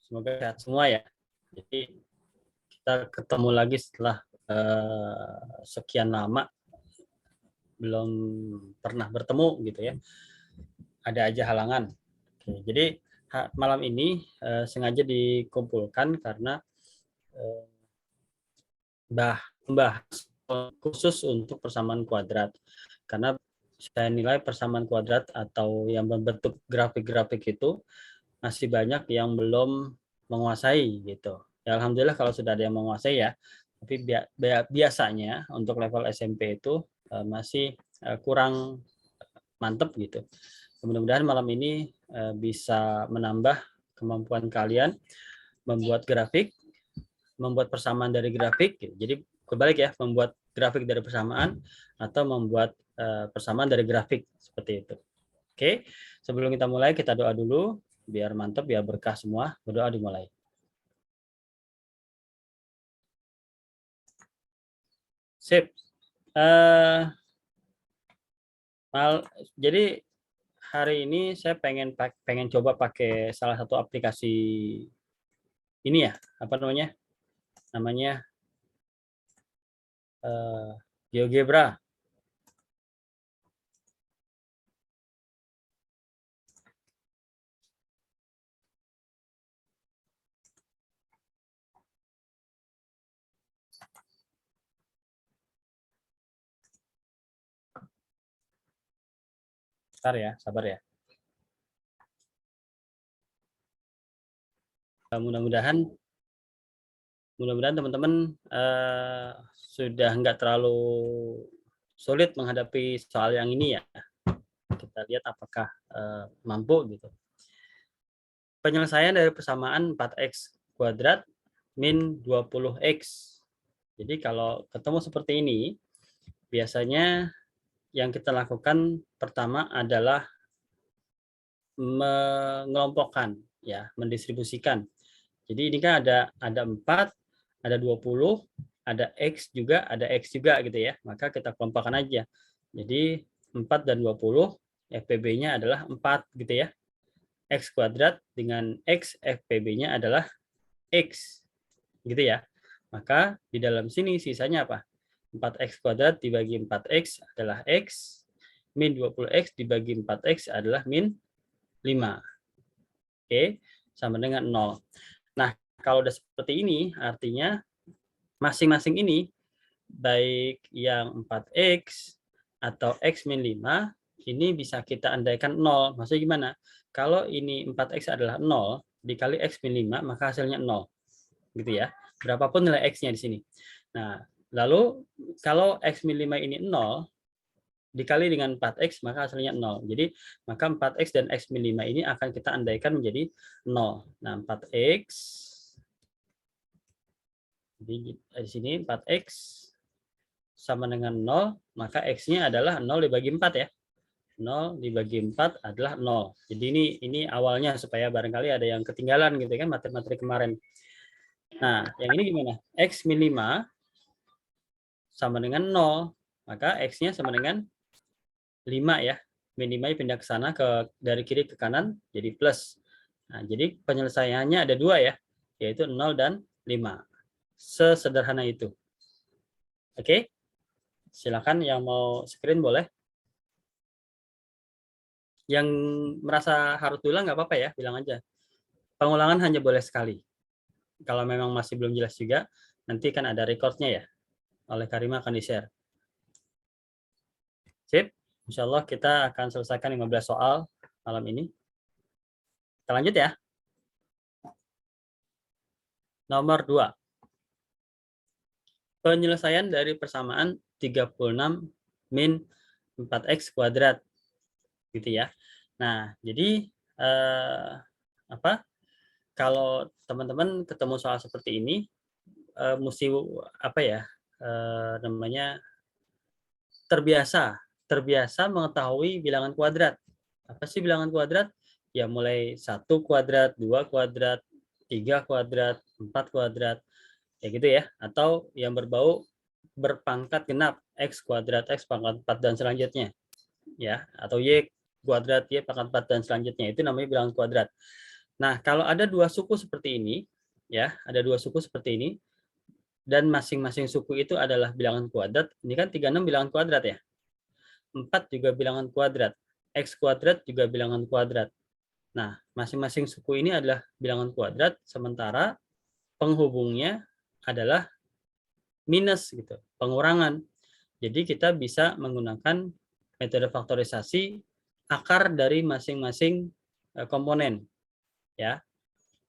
semoga sehat semua ya. Jadi kita ketemu lagi setelah sekian lama belum pernah bertemu gitu ya. Ada aja halangan. Oke, jadi malam ini sengaja dikumpulkan karena membahas khusus untuk persamaan kuadrat. Karena saya nilai persamaan kuadrat atau yang membentuk grafik-grafik itu masih banyak yang belum menguasai gitu. Ya, alhamdulillah kalau sudah ada yang menguasai ya. Tapi biasanya untuk level SMP itu masih kurang mantep gitu. Mudah-mudahan malam ini bisa menambah kemampuan kalian membuat grafik, membuat persamaan dari grafik. Gitu. Jadi kebalik ya, membuat grafik dari persamaan atau membuat persamaan dari grafik seperti itu. Oke, sebelum kita mulai kita doa dulu biar mantap, biar berkah semua. Berdoa dimulai. Sip. Jadi hari ini saya pengen coba pakai salah satu aplikasi ini ya, apa namanya? Namanya GeoGebra. Bentar ya, sabar ya. Mudah-mudahan teman-teman sudah nggak terlalu sulit menghadapi soal yang ini ya. Kita lihat apakah mampu gitu. Penyelesaian dari persamaan 4x kuadrat min 20x. Jadi kalau ketemu seperti ini, biasanya yang kita lakukan pertama adalah mengelompokkan, ya, mendistribusikan. Jadi ini kan ada 4, ada 20, ada X juga, ada X juga gitu ya. Maka kita kelompokkan aja. Jadi 4 dan 20, FPB-nya adalah 4 gitu ya. X kuadrat dengan X, FPB-nya adalah X. Gitu ya. Maka di dalam sini sisanya apa? 4X kuadrat dibagi 4X adalah X. Min 20X dibagi 4X adalah min 5. Oke, sama dengan 0. Nah, kalau udah seperti ini, artinya masing-masing ini, baik yang 4X atau X min 5, ini bisa kita andaikan 0. Maksudnya gimana? Kalau ini 4X adalah 0, dikali X min 5, maka hasilnya 0. Gitu ya. Berapapun nilai X-nya di sini. Nah, lalu kalau X min 5 ini 0, dikali dengan 4X, maka hasilnya 0. Jadi, maka 4X dan X min 5 ini akan kita andaikan menjadi 0. Nah, 4X, di sini 4X sama dengan 0, maka X-nya adalah 0 dibagi 4 ya. 0 dibagi 4 adalah 0. Jadi ini awalnya supaya barangkali ada yang ketinggalan gitu kan materi-materi kemarin. Nah, yang ini gimana? X min 5 sama dengan 0. Maka X-nya sama dengan 5 ya. Min 5 pindah ke sana, dari kiri ke kanan, jadi plus. Nah, jadi penyelesaiannya ada 2 ya, yaitu 0 dan 5. Sesederhana itu. Oke? Silakan yang mau screen boleh. Yang merasa harus diulang nggak apa-apa ya, bilang aja. Pengulangan hanya boleh sekali. Kalau memang masih belum jelas juga, nanti kan ada recordnya ya. Oleh Karima akan di-share. Sip. Insya Allah kita akan selesaikan 15 soal malam ini. Kita lanjut ya. Nomor 2. Penyelesaian dari persamaan 36 min 4x kuadrat. Gitu ya. Nah, jadi kalau teman-teman ketemu soal seperti ini, mesti namanya terbiasa mengetahui bilangan kuadrat. Apa sih bilangan kuadrat? Ya mulai 1 kuadrat, 2 kuadrat, 3 kuadrat, 4 kuadrat, ya gitu ya. Atau yang berbau berpangkat genap, X kuadrat, X pangkat 4 dan selanjutnya. Ya, atau Y kuadrat, Y pangkat 4, dan selanjutnya. Itu namanya bilangan kuadrat. Nah, kalau ada dua suku seperti ini, ya, ada dua suku seperti ini, dan masing-masing suku itu adalah bilangan kuadrat. Ini kan 36 bilangan kuadrat ya. 4 juga bilangan kuadrat. X kuadrat juga bilangan kuadrat. Nah, masing-masing suku ini adalah bilangan kuadrat, sementara penghubungnya adalah minus gitu, pengurangan. Jadi kita bisa menggunakan metode faktorisasi akar dari masing-masing komponen ya.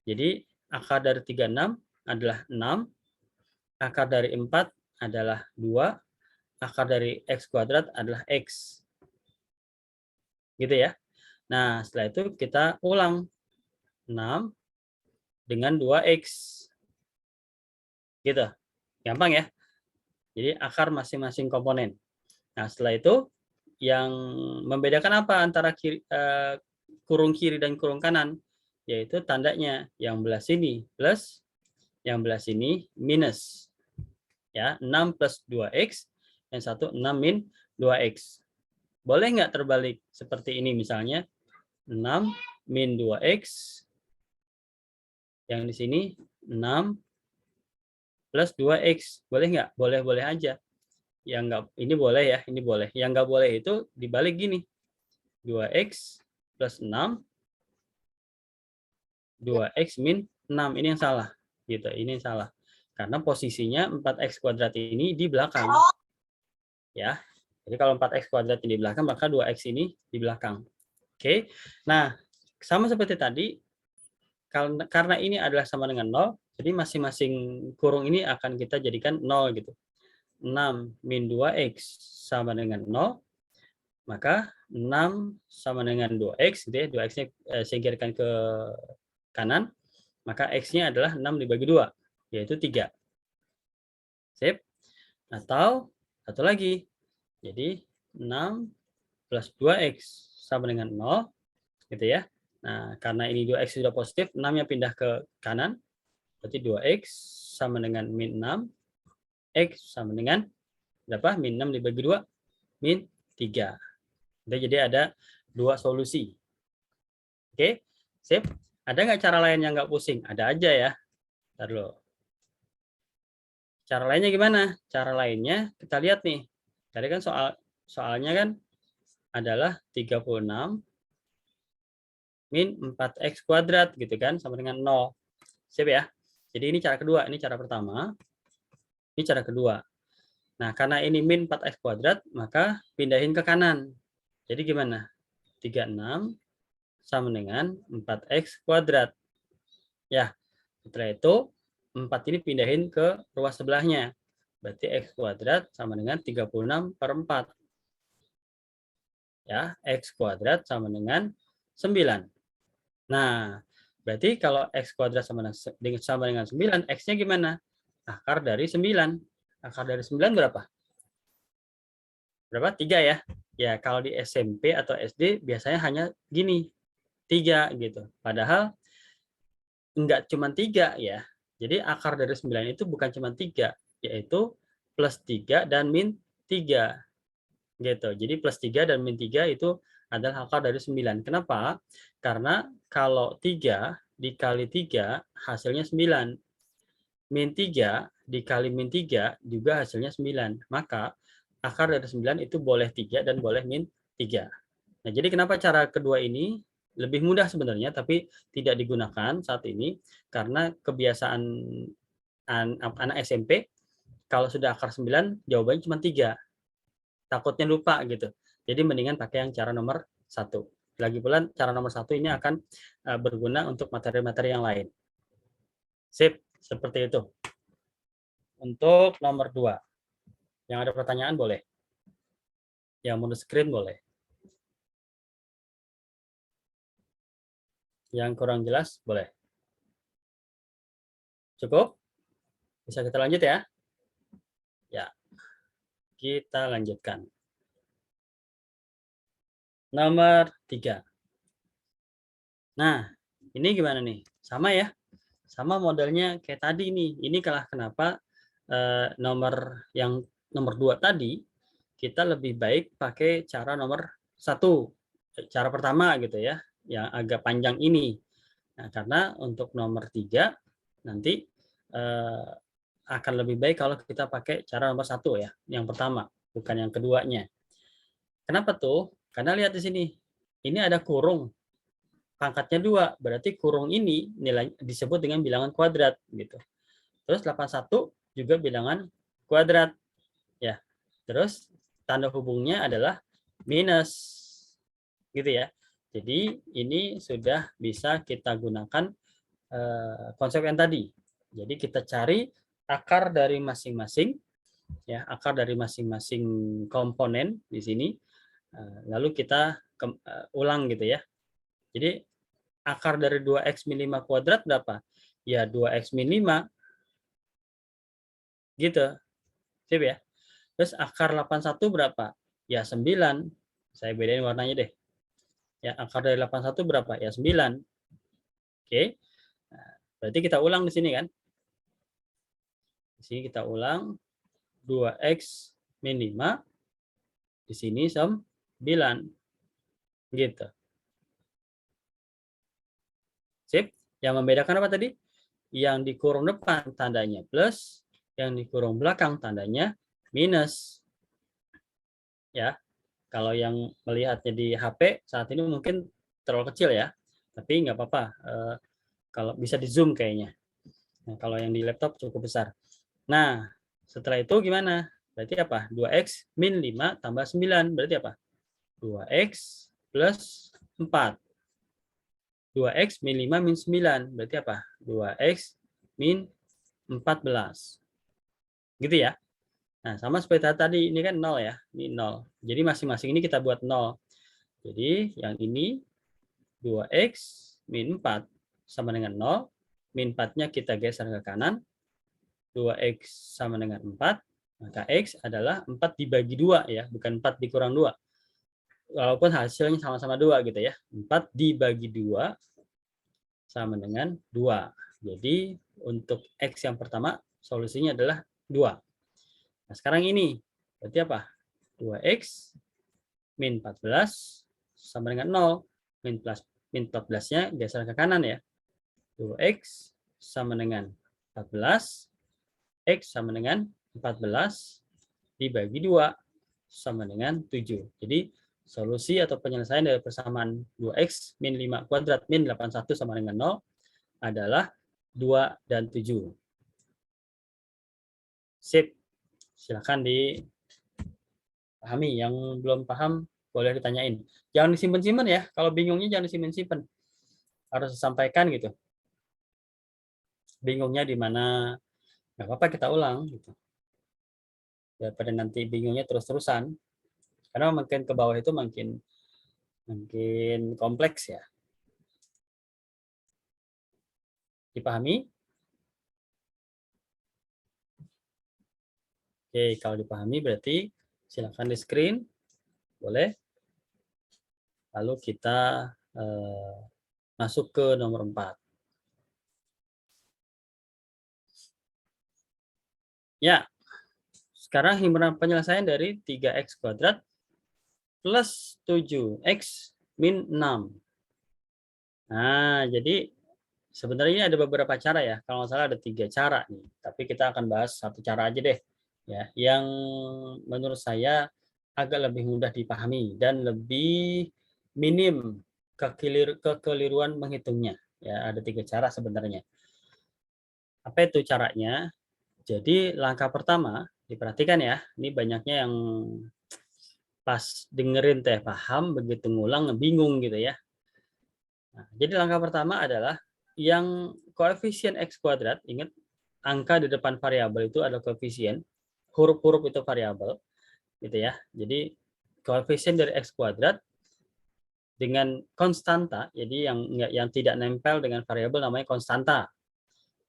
Jadi akar dari 36 adalah 6, akar dari 4 adalah 2, akar dari X kuadrat adalah X. Gitu ya. Nah, setelah itu kita ulang 6 dengan 2X. Gitu. Gampang ya. Jadi akar masing-masing komponen. Nah, setelah itu yang membedakan apa antara kurung kiri dan kurung kanan? Yaitu tandanya. Yang belah sini plus, yang belah sini minus. Ya, 6 plus 2X, yang satu 6 min 2X. Boleh nggak terbalik seperti ini misalnya? 6 min 2X, yang di sini 6 plus 2X. Boleh nggak? Boleh-boleh aja. Yang nggak, ini boleh ya, ini boleh. Yang nggak boleh itu dibalik gini. 2X plus 6, 2X min 6. Ini yang salah. Gitu, ini yang salah. Karena posisinya 4X kuadrat ini di belakang. Ya. Jadi kalau 4X kuadrat ini di belakang, maka 2X ini di belakang. Oke. Nah, sama seperti tadi, karena ini adalah sama dengan 0, jadi masing-masing kurung ini akan kita jadikan 0 gitu. 6 min 2X sama dengan 0, maka 6 sama dengan 2X, gitu ya, 2X-nya singkirkan ke kanan, maka X-nya adalah 6 dibagi 2, yaitu 3. Sip. Atau satu lagi, jadi 6 plus 2X sama dengan 0, gitu ya. Nah, karena ini 2X sudah positif, 6-nya pindah ke kanan, berarti 2X sama dengan min 6, X sama dengan berapa? Min 6 dibagi 2, min 3. Jadi ada dua solusi. Oke, sip. Ada nggak cara lain yang nggak pusing? Ada aja ya. Ntar dulu. Cara lainnya gimana? Cara lainnya kita lihat nih. Tadi kan soalnya kan adalah 36 min 4X kuadrat gitu kan, sama dengan 0. Sip ya. Jadi ini cara kedua, ini cara pertama. Ini cara kedua. Nah, karena ini min 4X kuadrat, maka pindahin ke kanan. Jadi gimana? 36 sama dengan 4X kuadrat. Ya, setelah itu 4 ini pindahin ke ruas sebelahnya. Berarti X kuadrat sama dengan 36 per 4. Ya, X kuadrat sama dengan 9. Nah, berarti kalau X kuadrat sama dengan 9, X-nya gimana? Akar dari 9. Akar dari 9 berapa? Berapa? 3 ya. Ya, kalau di SMP atau SD biasanya hanya gini, 3 gitu. Padahal enggak cuma 3 ya. Jadi akar dari 9 itu bukan cuma 3, yaitu plus 3 dan min 3. Gitu. Jadi plus 3 dan min 3 itu adalah akar dari 9. Kenapa? Karena kalau 3 dikali 3 hasilnya 9. Min 3 dikali min 3 juga hasilnya 9. Maka akar dari 9 itu boleh 3 dan boleh min 3. Nah, jadi kenapa cara kedua ini lebih mudah sebenarnya, tapi tidak digunakan saat ini, karena kebiasaan anak SMP, kalau sudah akar 9, jawabannya cuma 3. Takutnya lupa gitu. Jadi mendingan pakai yang cara nomor 1. Lagi pula cara nomor 1 ini akan berguna untuk materi-materi yang lain. Sip, seperti itu. Untuk nomor 2. Yang ada pertanyaan boleh. Yang mau screen boleh. Yang kurang jelas boleh. Cukup? Bisa kita lanjut ya? Ya. Kita lanjutkan. Nomor 3. Nah, ini gimana nih? Sama ya? Sama modelnya kayak tadi nih. Ini kenapa nomor 2 tadi kita lebih baik pakai cara nomor 1. cara pertama gitu ya, yang agak panjang ini. Nah, karena untuk nomor 3 nanti akan lebih baik kalau kita pakai cara nomor 1 ya, yang pertama, bukan yang keduanya. Kenapa tuh? Karena lihat di sini, ini ada kurung, pangkatnya 2, berarti kurung ini nilai disebut dengan bilangan kuadrat gitu. Terus 81 juga bilangan kuadrat ya. Terus tanda hubungnya adalah minus gitu ya. Jadi ini sudah bisa kita gunakan konsep yang tadi. Jadi kita cari akar dari masing-masing ya, akar dari masing-masing komponen di sini. Lalu kita ulang gitu ya. Jadi akar dari 2x min 5 kuadrat berapa? Ya 2x min 5 gitu. Sip ya. Terus akar 81 berapa? Ya 9. Saya bedain warnanya deh. Ya akar dari 81 berapa? Ya 9. Oke. Nah, berarti kita ulang di sini kan? Di sini kita ulang 2x min 5 di sini 9 gitu. Sip. Yang membedakan apa tadi? Yang di kurung depan tandanya plus, yang di kurung belakang tandanya minus. Ya. Kalau yang melihatnya di HP saat ini mungkin terlalu kecil ya. Tapi nggak apa-apa. Kalau bisa di zoom kayaknya. Nah, kalau yang di laptop cukup besar. Nah, setelah itu gimana? Berarti apa? 2x min 5 tambah 9. Berarti apa? 2x plus 4. 2x min 5 min 9. Berarti apa? 2x min 14. Gitu ya. Nah, sama seperti tadi. Ini kan 0 ya. Ini 0. Jadi masing-masing ini kita buat 0. Jadi yang ini 2x min 4 sama dengan 0. Min 4-nya kita geser ke kanan. 2x sama dengan 4. Maka x adalah 4 dibagi 2 ya. Bukan 4 dikurang 2. Walaupun hasilnya sama-sama 2 gitu ya. 4 dibagi 2 sama dengan 2. Jadi untuk x yang pertama solusinya adalah 2. Nah, sekarang ini berarti apa? 2x min 14 sama dengan 0. Min 14-nya geser ke kanan ya. 2x sama dengan 14. X sama dengan 14 dibagi 2 sama dengan 7. Jadi solusi atau penyelesaian dari persamaan 2x min 5 kuadrat min 81 sama dengan 0 adalah 2 dan 7. Sip. Silakan dipahami. Yang belum paham boleh ditanyain. Jangan disimpan-simpan ya. Kalau bingungnya jangan disimpan-simpan. Harus disampaikan gitu. Bingungnya di mana? Nggak apa-apa kita ulang gitu. Daripada nanti bingungnya terus-terusan. Karena makin ke bawah itu makin kompleks ya. Dipahami? Oke, kalau dipahami berarti silakan di screen. Boleh. Lalu kita masuk ke nomor 4. Ya, sekarang himpunan penyelesaian dari 3x kuadrat plus 7x min 6. Nah, jadi sebenarnya ada beberapa cara ya. Kalau nggak salah ada 3 cara nih. Tapi kita akan bahas satu cara aja deh. Ya, yang menurut saya agak lebih mudah dipahami dan lebih minim kekeliruan menghitungnya. Ya, ada 3 cara sebenarnya. Apa itu caranya? Jadi langkah pertama, diperhatikan ya, ini banyaknya yang pas dengerin teh paham, begitu ngulang bingung gitu ya. Nah, jadi langkah pertama adalah yang koefisien x kuadrat, ingat angka di depan variabel itu ada koefisien, huruf-huruf itu variabel, gitu ya. Jadi koefisien dari x kuadrat dengan konstanta, jadi yang tidak nempel dengan variabel namanya konstanta.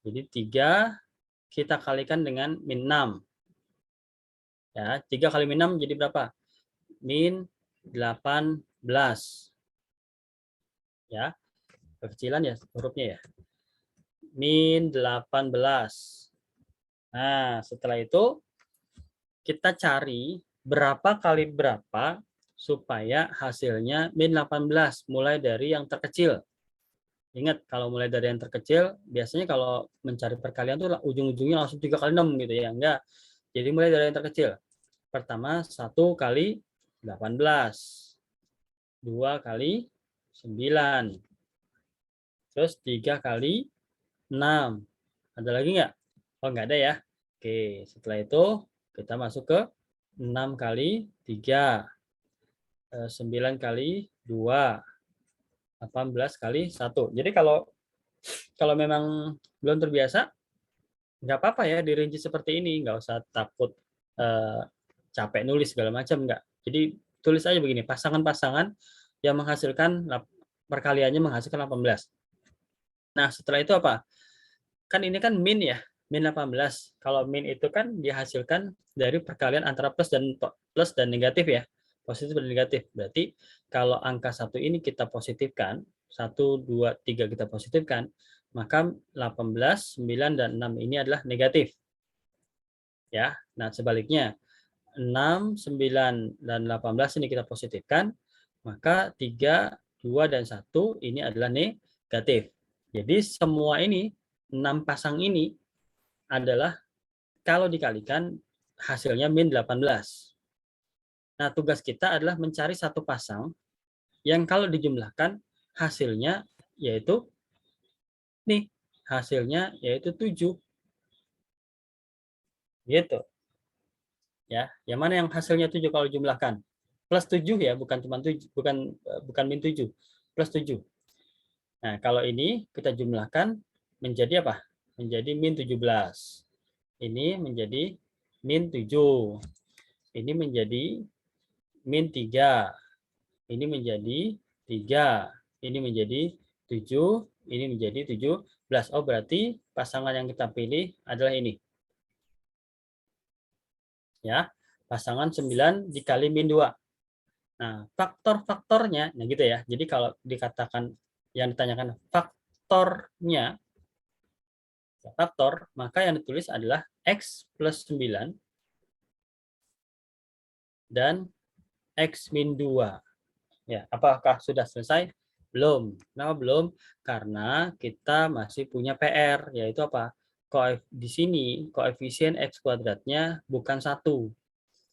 Jadi 3 kita kalikan dengan min 6. Ya, 3 kali min 6 jadi berapa? Min 18. Ya, kekecilan ya hurufnya ya. Min 18. Nah, setelah itu kita cari berapa kali berapa supaya hasilnya min 18 mulai dari yang terkecil. Ingat, kalau mulai dari yang terkecil, biasanya kalau mencari perkalian tuh ujung-ujungnya langsung 3 kali 6 gitu ya. Enggak. Jadi mulai dari yang terkecil. Pertama 1 kali 18. 2 kali 9. Terus 3 kali 6. Ada lagi nggak? Oh, nggak ada ya. Oke, setelah itu kita masuk ke 6 kali 3. 9 kali 2. 18 kali 1. Jadi kalau memang belum terbiasa, nggak apa-apa ya dirinci seperti ini. Nggak usah takut capek nulis segala macam, nggak. Jadi tulis aja begini, pasangan-pasangan yang menghasilkan perkaliannya menghasilkan 18. Nah, setelah itu apa? Kan ini kan min ya, min 18. Kalau min itu kan dihasilkan dari perkalian antara plus dan negatif ya. Positif dan negatif. Berarti kalau angka 1 ini kita positifkan, 1, 2, 3 kita positifkan, maka 18, 9, dan 6 ini adalah negatif. Ya. Nah, sebaliknya 6, 9, dan 18 ini kita positifkan, maka 3, 2, dan 1 ini adalah negatif. Jadi semua ini, 6 pasang ini adalah kalau dikalikan hasilnya min 18. Nah, tugas kita adalah mencari satu pasang yang kalau dijumlahkan hasilnya yaitu nih, hasilnya yaitu 7. Gitu. Ya, yang mana yang hasilnya 7 kalau jumlahkan? Plus 7 ya, bukan cuma 7, bukan min 7, plus 7. Nah, kalau ini kita jumlahkan menjadi apa? Menjadi min 17. Ini menjadi min 7. Ini menjadi min 3. Ini menjadi 3. Ini menjadi 7. Ini menjadi 17. Oh, berarti pasangan yang kita pilih adalah ini. Ya, pasangan 9 dikali min 2. Nah, faktor-faktornya, nah gitu ya. Jadi kalau dikatakan yang ditanyakan faktornya, faktor, maka yang ditulis adalah X plus 9 dan X min 2. Ya, apakah sudah selesai? Belum. Kenapa belum? Karena kita masih punya PR, yaitu apa? Di sini koefisien X kuadratnya bukan 1.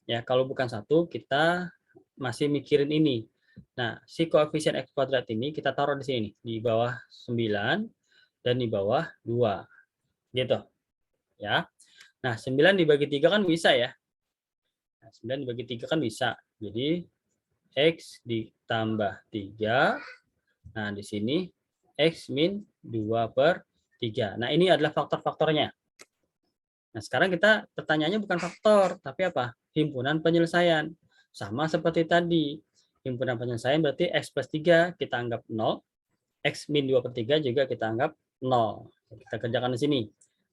Ya, kalau bukan 1, kita masih mikirin ini. Nah, si koefisien X kuadrat ini kita taruh di sini, di bawah 9 dan di bawah 2. Gitu. Ya. Nah, 9 dibagi 3 kan bisa ya. Nah, 9 dibagi 3 kan bisa. Jadi, X ditambah 3. Nah, di sini X min 2/3. Nah, ini adalah faktor-faktornya. Nah, sekarang kita pertanyaannya bukan faktor, tapi apa? Himpunan penyelesaian. Sama seperti tadi. Himpunan penyelesaian berarti X plus 3 kita anggap 0. X min 2/3 juga kita anggap 0. Kita kerjakan di sini.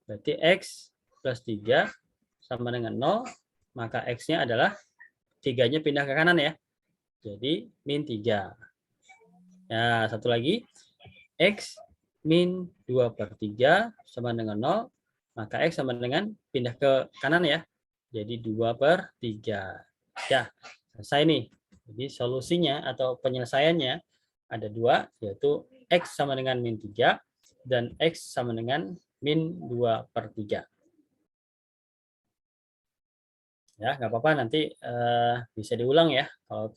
Berarti X plus 3 sama dengan 0, maka X-nya adalah 3-nya pindah ke kanan ya. Jadi min 3. Nah, satu lagi. X min 2/3 sama dengan 0, maka X sama dengan pindah ke kanan ya. Jadi 2/3. Ya, selesai nih. Jadi solusinya atau penyelesaiannya ada 2, yaitu X sama dengan min 3 dan X sama dengan min 2/3. Ya, nggak apa-apa, nanti bisa diulang ya. Kalau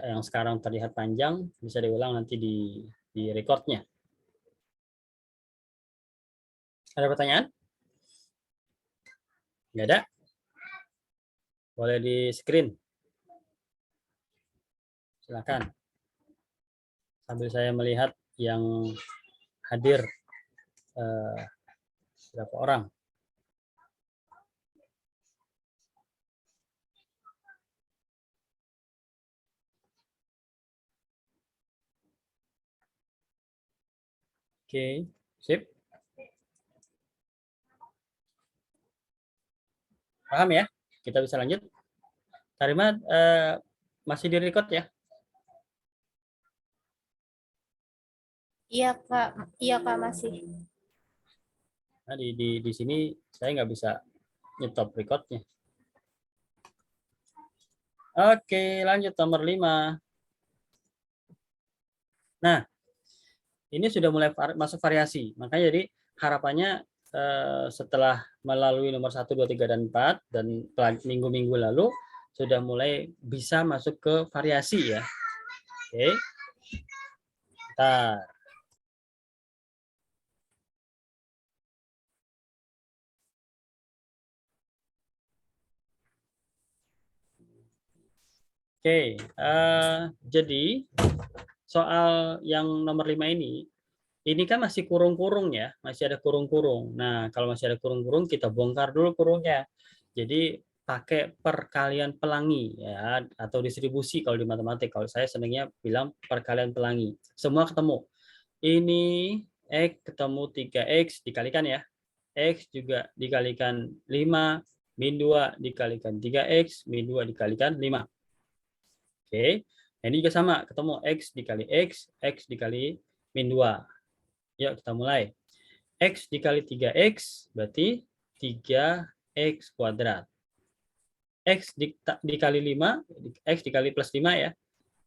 yang sekarang terlihat panjang, bisa diulang nanti di recordnya. Ada pertanyaan? Nggak ada? Boleh di screen. Silakan. Sambil saya melihat yang hadir berapa orang. Oke, sip. Paham ya? Kita bisa lanjut. Karima masih di record ya? Iya Kak masih. Nah, di sini saya nggak bisa nyetop recordnya. Oke, lanjut nomor 5. Nah, ini sudah mulai masuk variasi. Makanya jadi harapannya setelah melalui nomor 1, 2, 3, dan 4 dan minggu-minggu lalu sudah mulai bisa masuk ke variasi ya. Oke. Bentar. Oke, jadi soal yang nomor 5 ini kan masih kurung-kurung ya, masih ada kurung-kurung. Nah, kalau masih ada kurung-kurung, kita bongkar dulu kurungnya. Jadi pakai perkalian pelangi ya, atau distribusi kalau di matematik. Kalau saya senangnya bilang perkalian pelangi. Semua ketemu. Ini X ketemu 3X dikalikan ya. X juga dikalikan 5, min 2 dikalikan 3X, min 2 dikalikan 5. Oke, nah, ini juga sama, ketemu X dikali min 2. Yuk kita mulai. X dikali 3X berarti 3X kuadrat. X dikali 5, X dikali plus 5 ya,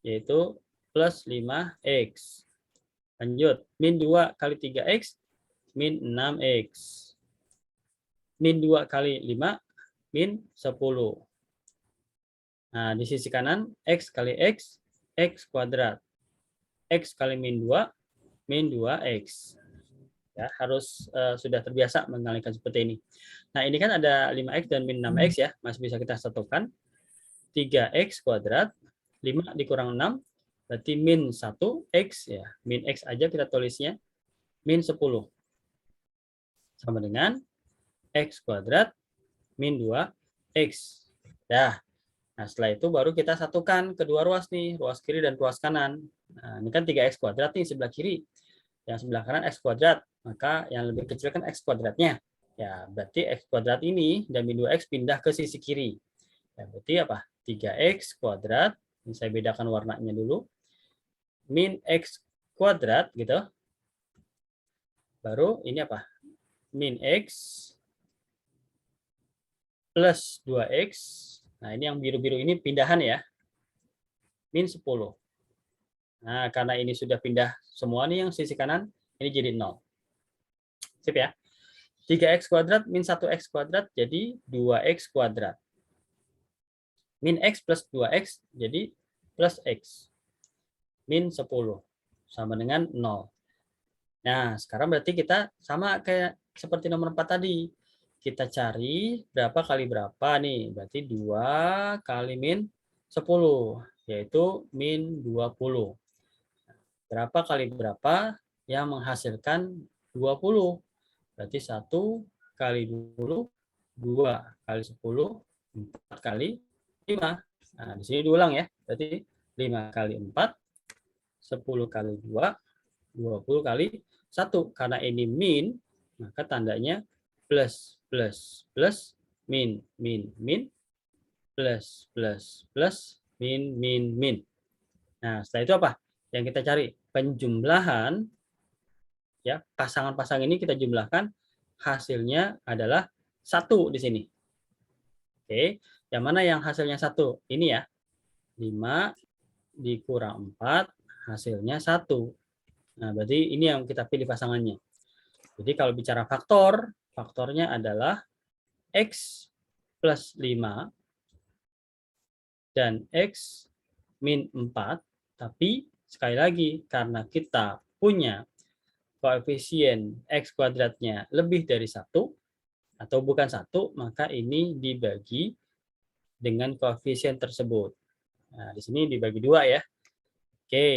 yaitu plus 5X. Lanjut, min 2 kali 3X, min 6X. Min 2 kali 5, min 10. Nah, di sisi kanan, X kali X, X kuadrat. X kali min 2, min 2X. Ya, harus sudah terbiasa mengalihkan seperti ini. Nah, ini kan ada 5X dan min 6X ya, masih bisa kita satukan. 3X kuadrat, 5 dikurang 6, berarti min 1X ya. Min X aja kita tulisnya, min 10. Sama dengan X kuadrat, min 2X. Dah. Nah, setelah itu baru kita satukan kedua ruas nih, ruas kiri dan ruas kanan. Nah, ini kan 3X kuadrat nih sebelah kiri. Yang sebelah kanan X kuadrat. Maka yang lebih kecil kan X kuadratnya. Ya, berarti X kuadrat ini dan min 2X pindah ke sisi kiri. Ya, berarti apa? 3X kuadrat. Ini saya bedakan warnanya dulu. Min X kuadrat gitu. Baru ini apa? Min X plus 2X. Nah, ini yang biru-biru ini pindahan ya. Min 10. Nah, karena ini sudah pindah semua nih yang sisi kanan, ini jadi 0. Sip ya. 3X kuadrat min 1X kuadrat jadi 2X kuadrat. Min X plus 2X jadi plus X. Min 10 sama dengan 0. Nah, sekarang berarti kita sama kayak seperti nomor 4 tadi. Kita cari berapa kali berapa nih. Berarti 2 kali min 10, yaitu min 20. Berapa kali berapa yang menghasilkan 20? Berarti 1 kali 20, 2 kali 10, 4 kali 5. Nah, di sini diulang ya. Berarti 5 kali 4, 10 kali 2, 20 kali 1. Karena ini min, maka tandanya plus, plus, plus, min, min, min, plus, plus, plus, min, min, min. Nah, setelah itu apa? Yang kita cari penjumlahan, ya, pasangan-pasangan ini kita jumlahkan, hasilnya adalah 1 di sini. Oke, yang mana yang hasilnya 1? Ini ya, 5 dikurang 4, hasilnya 1. Nah, berarti ini yang kita pilih pasangannya. Jadi kalau bicara faktor, faktornya adalah X plus 5 dan X min 4, tapi sekali lagi, karena kita punya koefisien X kuadratnya lebih dari 1, atau bukan 1, maka ini dibagi dengan koefisien tersebut. Nah, di sini dibagi 2 ya. Oke,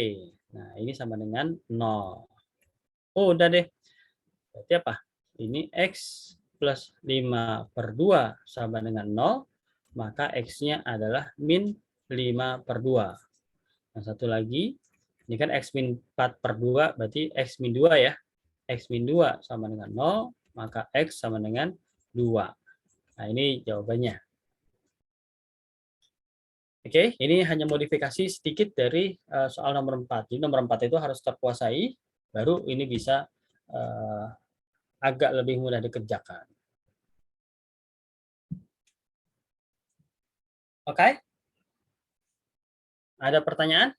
nah ini sama dengan 0. Oh, udah deh. Berarti apa? Ini X plus 5/2 sama dengan 0, maka X-nya adalah min 5/2. Nah, satu lagi, ini kan X min 4/2, berarti X min 2 ya. X min 2 sama dengan 0, maka X sama dengan 2. Nah, ini jawabannya. Oke, ini hanya modifikasi sedikit dari soal nomor 4. Jadi nomor 4 itu harus terkuasai, baru ini bisa agak lebih mudah dikerjakan. Oke? Ada pertanyaan?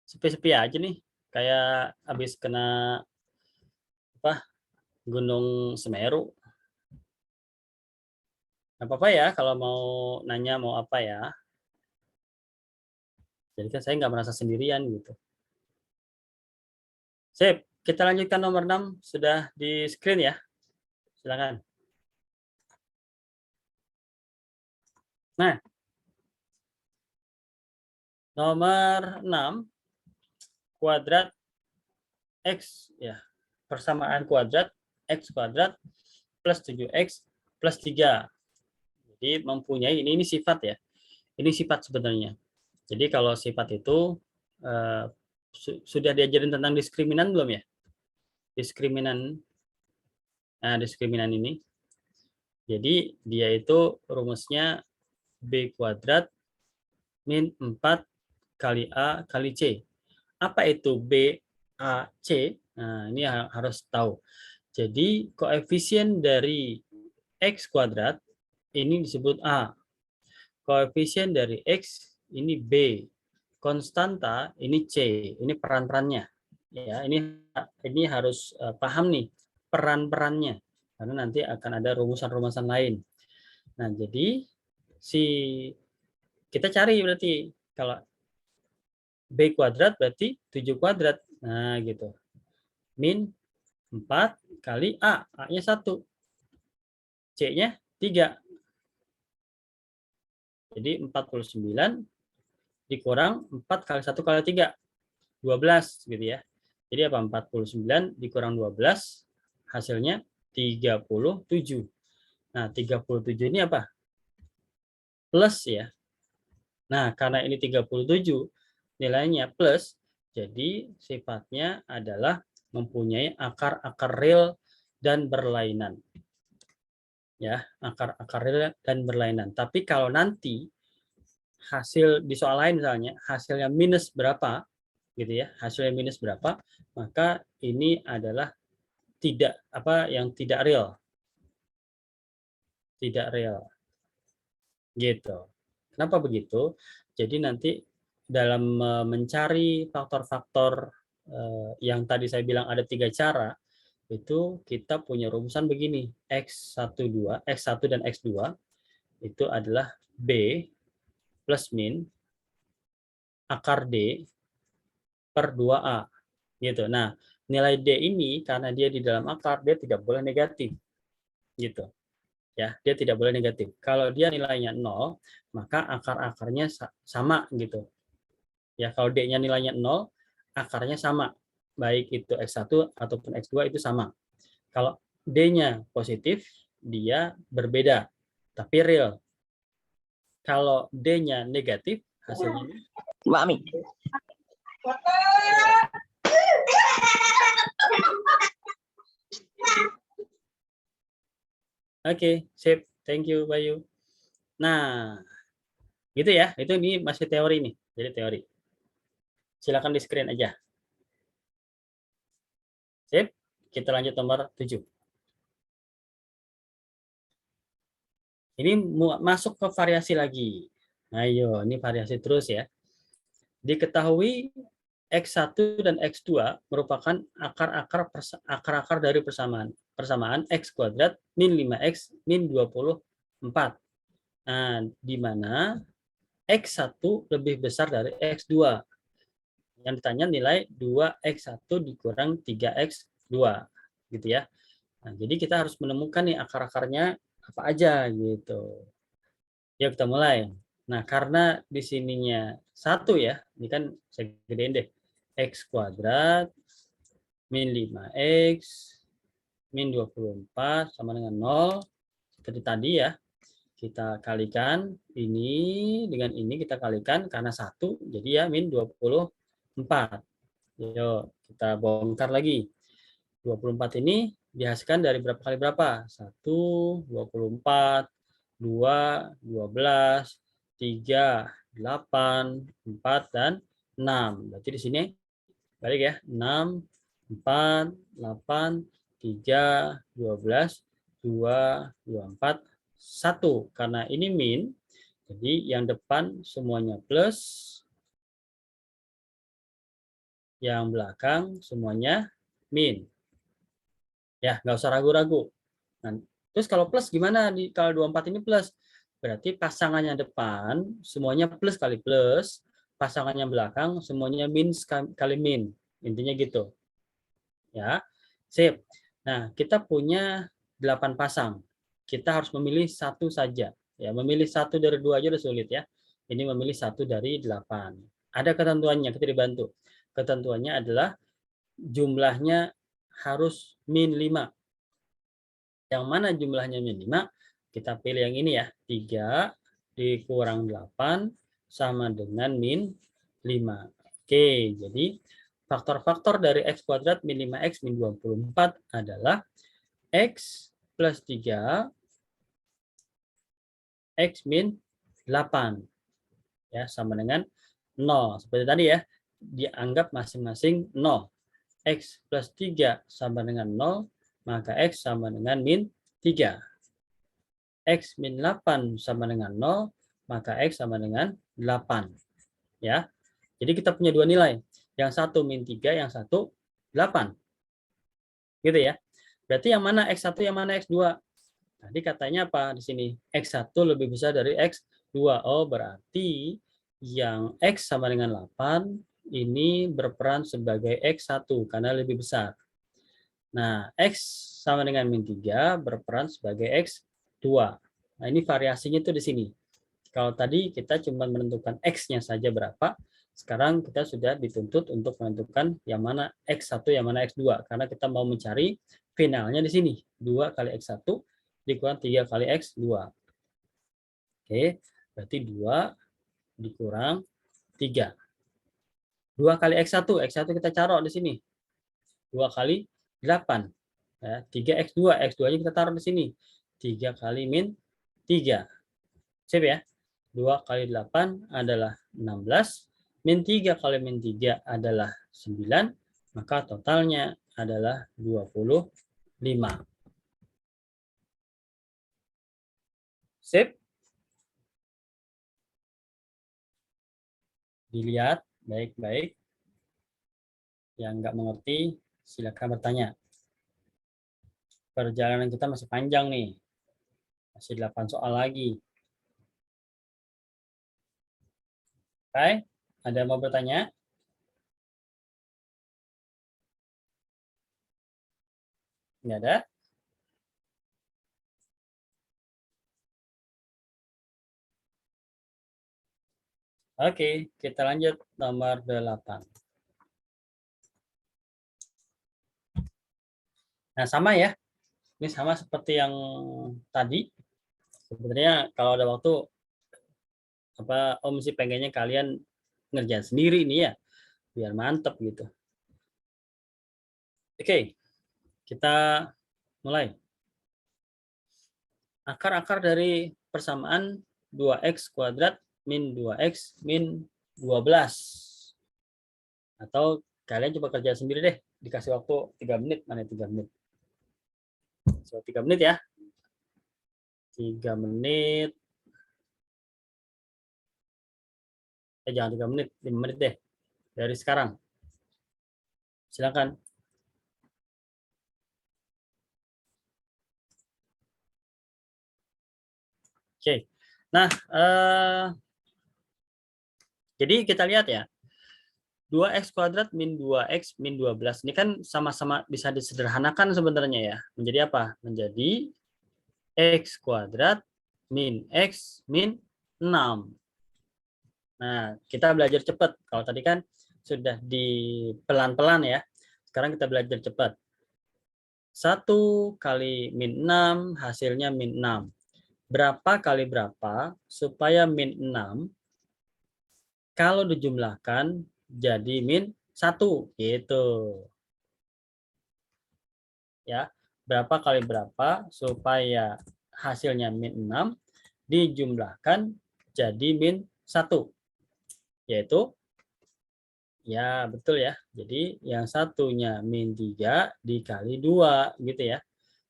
Sepi-sepi aja nih. Kayak habis kena apa? Gunung Semeru. Nggak apa-apa ya kalau mau nanya mau apa ya. Jadi kan saya nggak merasa sendirian gitu. Sip, kita lanjutkan nomor 6. Sudah di screen ya. Silakan. Nah, nomor 6, kuadrat X ya. Persamaan kuadrat X kuadrat plus 7X plus 3. Jadi mempunyai, ini sifat ya. Ini sifat sebenarnya. Jadi kalau sifat itu eh, sudah diajarin tentang diskriminan belum ya? Diskriminan. Nah, diskriminan ini. Jadi dia itu rumusnya B kuadrat min 4 kali A kali C. Apa itu B, A, C? Nah, ini harus tahu. Jadi koefisien dari X kuadrat ini disebut A. Koefisien dari X ini B. Konstanta ini C. Ini peran-perannya. Ya, ini harus paham nih peran-perannya. Karena nanti akan ada rumusan-rumusan lain. Nah, jadi kita cari berarti kalau B kuadrat berarti 7 kuadrat. Nah, gitu. Min 4 kali A. A-nya 1. C-nya 3. Jadi 49 dikurang 4 kali 1 kali 3. 12 gitu ya. Jadi apa? 49 dikurang 12 hasilnya 37. Nah, 37 ini apa? Plus ya. Nah, karena ini 37 nilainya plus, jadi sifatnya adalah mempunyai akar-akar real dan berlainan. Ya, akar-akar real dan berlainan. Tapi kalau nanti hasil di soal lain misalnya hasilnya minus berapa gitu ya, hasilnya minus berapa, maka ini adalah tidak yang tidak real. Tidak real. Gitu. Kenapa begitu? Jadi nanti dalam mencari faktor-faktor yang tadi saya bilang ada 3 cara, itu kita punya rumusan begini. X1 dan X2 itu adalah B plus min akar D per 2A. Gitu. Nah, nilai D ini karena dia di dalam akar, dia tidak boleh negatif. Gitu. Ya, dia tidak boleh negatif. Kalau dia nilainya 0, maka akar-akarnya sama gitu. Ya, kalau D-nya nilainya 0, akarnya sama. Baik itu X1 ataupun X2 itu sama. Kalau D-nya positif, dia berbeda, tapi real. Kalau D-nya negatif, hasilnya Mami. Oke, sip. Thank you, Bayu. Nah, gitu ya. Itu ini masih teori nih. Jadi teori. Silakan di screen aja. Sip. Kita lanjut nomor 7. Ini masuk ke variasi lagi. Ayo, ini variasi terus ya. Diketahui X1 dan X2 merupakan akar-akar dari persamaan X kuadrat min 5X min 24. Nah, di mana X1 lebih besar dari X2. Yang ditanya nilai 2X1 dikurang 3X2. Gitu ya. Nah, jadi kita harus menemukan nih akar-akarnya apa aja gitu. Yuk kita mulai. Nah, karena di sininya 1 ya, ini kan saya gedein deh. X kuadrat min 5X min 24 sama dengan 0. Seperti tadi ya, kita kalikan ini dengan ini kita kalikan karena 1, jadi ya min 24. Yuk, kita bongkar lagi. 24 ini dihasilkan dari berapa kali berapa? 1, 24, 2, 12, 3, 8, 4, dan 6. Berarti di sini balik ya. 6, 4, 8, 3, 12, 2, 24, 1. Karena ini min, Jadi yang depan semuanya plus, yang belakang semuanya min. Ya, nggak usah ragu-ragu. Nah, terus kalau plus gimana? Kalau 24 ini plus, berarti pasangannya depan semuanya plus kali plus, pasangannya belakang semuanya min kali min. Intinya gitu. Ya, sip. Nah, kita punya 8 pasang. Kita harus memilih satu saja. Ya, memilih satu dari dua aja udah sulit ya. Ini memilih satu dari 8. Ada ketentuannya, kita dibantu. Ketentuannya adalah jumlahnya harus min 5. Yang mana jumlahnya min 5? Kita pilih yang ini ya. 3 dikurang 8 sama dengan min 5. Oke, jadi faktor-faktor dari x kuadrat min 5x min 24 adalah x plus 3, x min 8. Ya, sama dengan 0. Seperti tadi ya, dianggap masing-masing 0. X plus 3 sama dengan 0, maka X sama dengan min 3. X min 8 sama dengan 0, maka X sama dengan 8. Ya, jadi kita punya dua nilai. Yang satu min 3, yang satu 8. Gitu ya. Berarti yang mana X1, yang mana X2? Tadi katanya apa di sini? X1 lebih besar dari X2. Oh, berarti yang X sama dengan 8 ini berperan sebagai X1 karena lebih besar. Nah, X sama dengan min 3 berperan sebagai X2. Nah, ini variasinya itu di sini. Kalau tadi kita cuma menentukan X-nya saja berapa, sekarang kita sudah dituntut untuk menentukan yang mana X1, yang mana X2. Karena kita mau mencari finalnya di sini. 2 kali X1 dikurang 3 kali X2. Oke, berarti 2 dikurang 3. 2 kali X1, X1 kita taruh di sini. 2 kali 8. Ya, 3x2, x2-nya kita taruh di sini. 3 kali min 3. Sip ya. 2 kali 8 adalah 16. Min 3 kali min 3 adalah 9. Maka totalnya adalah 25. Sip. Dilihat baik-baik. Yang nggak mengerti, silakan bertanya. Perjalanan kita masih panjang nih. Masih 8 soal lagi. Oke, ada yang mau bertanya? Nggak ada? Oke, kita lanjut nomor 8. Nah, sama ya. Ini sama seperti yang tadi. Sebenarnya kalau ada waktu, Om sih pengennya kalian ngerjain sendiri nih ya, biar mantep gitu. Oke, kita mulai. Akar-akar dari persamaan 2x kuadrat min 2x min 12. Atau kalian coba kerja sendiri deh, dikasih waktu 3 menit, mana 3 menit. So, 3 menit ya. 3 menit. Jangan 3 menit, 5 menit deh. Dari sekarang. Silakan. Oke. Nah, jadi kita lihat ya. 2x kuadrat min 2x min 12. Ini kan sama-sama bisa disederhanakan sebenarnya ya. Menjadi apa? Menjadi x kuadrat min x min 6. Nah, kita belajar cepat. Kalau tadi kan sudah di pelan-pelan ya. Sekarang kita belajar cepat. 1 kali min 6 hasilnya min 6. Berapa kali berapa supaya min 6 kalau dijumlahkan jadi min 1 gitu. Ya, berapa kali berapa supaya hasilnya min 6 dijumlahkan jadi min 1. Yaitu ya betul ya. Jadi yang satunya min 3 dikali 2 gitu ya.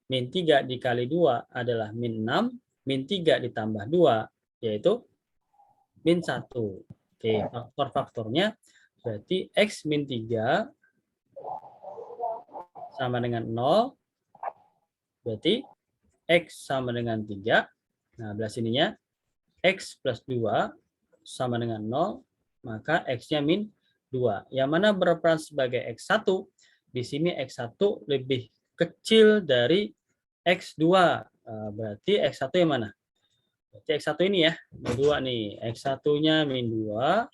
Min 3 dikali 2 adalah min 6, min 3 ditambah 2 yaitu min 1. Oke, faktor-faktornya berarti X min 3 sama dengan 0. Berarti X sama dengan 3. Nah, belah sininya X plus 2 sama dengan 0, maka X-nya min 2. Yang mana berperan sebagai X1. Di sini X1 lebih kecil dari X2. Berarti X1 yang mana? Berarti X1 ini ya, min 2 nih. X1-nya min 2,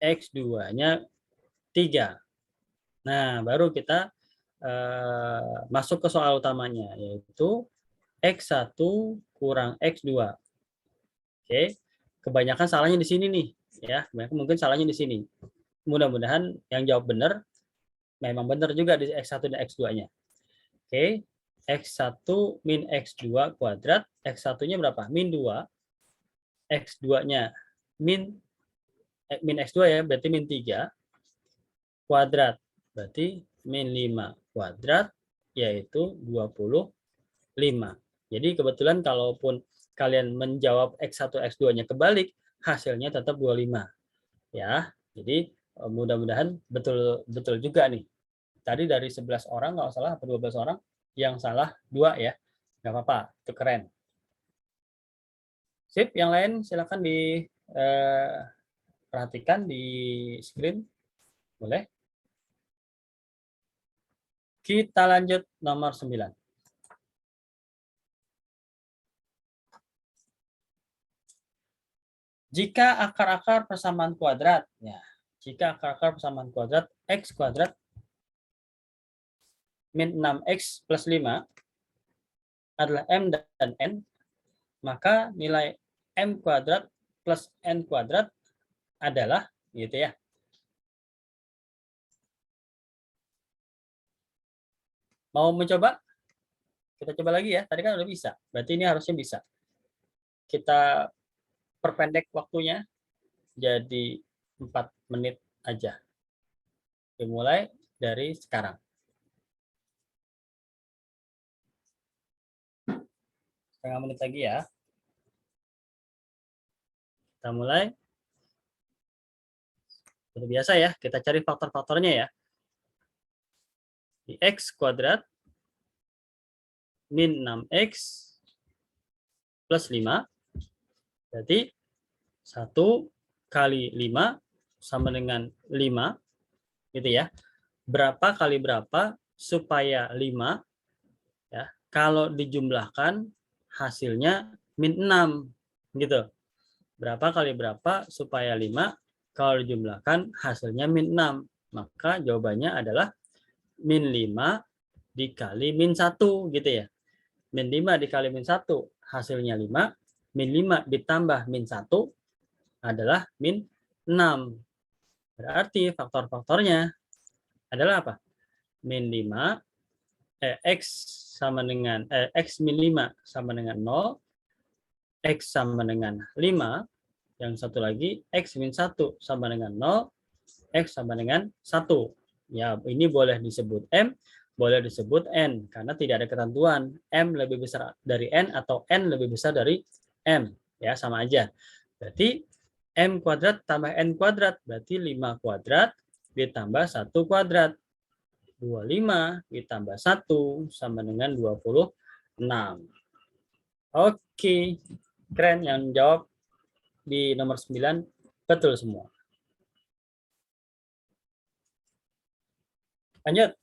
X2-nya 3. Nah, baru kita masuk ke soal utamanya, yaitu X1 kurang X2. Oke, kebanyakan salahnya di sini nih. Ya, mungkin salahnya di sini. Mudah-mudahan yang jawab benar, memang benar juga di X1 dan X2-nya. Oke, X1 min X2 kuadrat, X1-nya berapa? Min 2, X2-nya min X2 ya, berarti min 3 kuadrat, berarti min 5 kuadrat, yaitu 25. Jadi kebetulan kalaupun kalian menjawab X1, X2-nya kebalik, hasilnya tetap 25. Ya, jadi mudah-mudahan betul juga nih. Tadi dari 11 orang nggak salah, atau 12 orang, yang salah 2 ya. Nggak apa-apa, itu keren. Sip, yang lain silakan diperhatikan di screen. Boleh? Kita lanjut nomor 9. Jika akar-akar persamaan kuadrat, ya, jika akar-akar persamaan kuadrat X kuadrat min 6X plus 5 adalah M dan N, maka nilai M kuadrat plus N kuadrat adalah, gitu ya. Mau mencoba? Kita coba lagi ya. Tadi kan udah bisa. Berarti ini harusnya bisa. Kita perpendek waktunya jadi 4 menit aja. Dimulai dari sekarang. Setengah menit lagi ya. Kita mulai. Seperti biasa ya, kita cari faktor-faktornya ya. Di X kuadrat min 6X plus 5. Berarti 1 kali 5 sama dengan 5. Gitu ya. Berapa kali berapa supaya 5. Ya, kalau dijumlahkan hasilnya min 6. Gitu. Berapa kali berapa supaya 5. Kalau dijumlahkan hasilnya min 6. Maka jawabannya adalah min 5 dikali min 1. Gitu ya. Min 5 dikali min 1 hasilnya 5. Min 5 ditambah min 1 adalah min 6. Berarti faktor-faktornya adalah apa? Min 5, X sama dengan, X min 5 sama dengan 0, X sama dengan 5, yang satu lagi, X min 1 sama dengan 0, X sama dengan 1. Ya, ini boleh disebut M, boleh disebut N, karena tidak ada ketentuan M lebih besar dari N atau N lebih besar dari M. Ya, sama aja. Berarti M kuadrat tambah N kuadrat, berarti 5 kuadrat ditambah 1 kuadrat. 25 ditambah 1 sama dengan 26. Oke, keren, yang jawab di nomor 9 betul semua. Lanjut,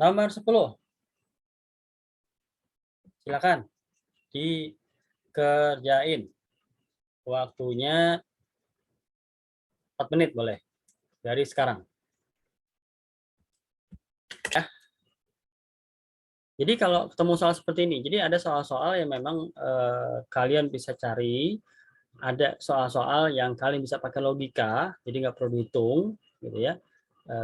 nomor 10. Silakan dikerjain. Waktunya 4 menit boleh, dari sekarang. Ya. Jadi kalau ketemu soal seperti ini, jadi ada soal-soal yang memang kalian bisa cari, ada soal-soal yang kalian bisa pakai logika, jadi nggak perlu dihitung, gitu ya.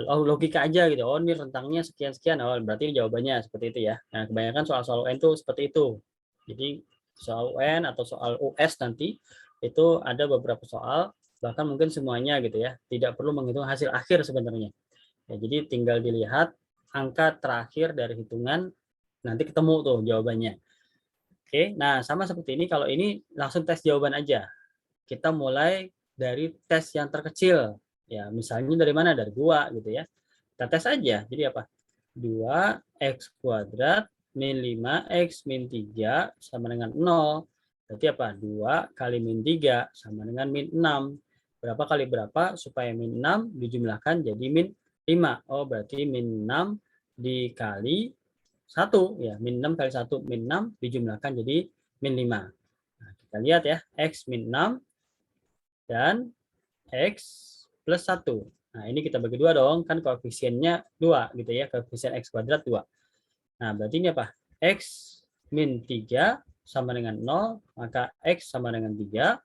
Logika aja gitu. Oh, ini rentangnya sekian-sekian. Oh, berarti jawabannya seperti itu ya. Nah, kebanyakan soal-soal UN itu seperti itu. Jadi soal UN atau soal US nanti itu ada beberapa soal, bahkan mungkin semuanya gitu ya. Tidak perlu menghitung hasil akhir sebenarnya. Ya, jadi tinggal dilihat angka terakhir dari hitungan, nanti ketemu tuh jawabannya. Oke, nah sama seperti ini, kalau ini langsung tes jawaban aja. kita mulai dari tes yang terkecil. Ya, misalnya dari mana? Dari 2 gitu ya. Kita tes aja. Jadi apa? 2x kuadrat min 5x min 3 sama dengan 0. Berarti apa? 2 kali min 3 sama dengan min 6. Berapa kali berapa supaya min 6 dijumlahkan jadi min 5. Oh, berarti min 6 dikali 1 ya. Min 6 kali 1 min 6 dijumlahkan jadi min 5. Nah, kita lihat ya, x min 6 dan x plus 1. Nah, ini kita bagi 2 dong, kan koefisiennya 2 gitu ya, koefisien x kuadrat 2. Nah, berarti ini apa? X min 3 sama dengan 0, maka x sama dengan 3,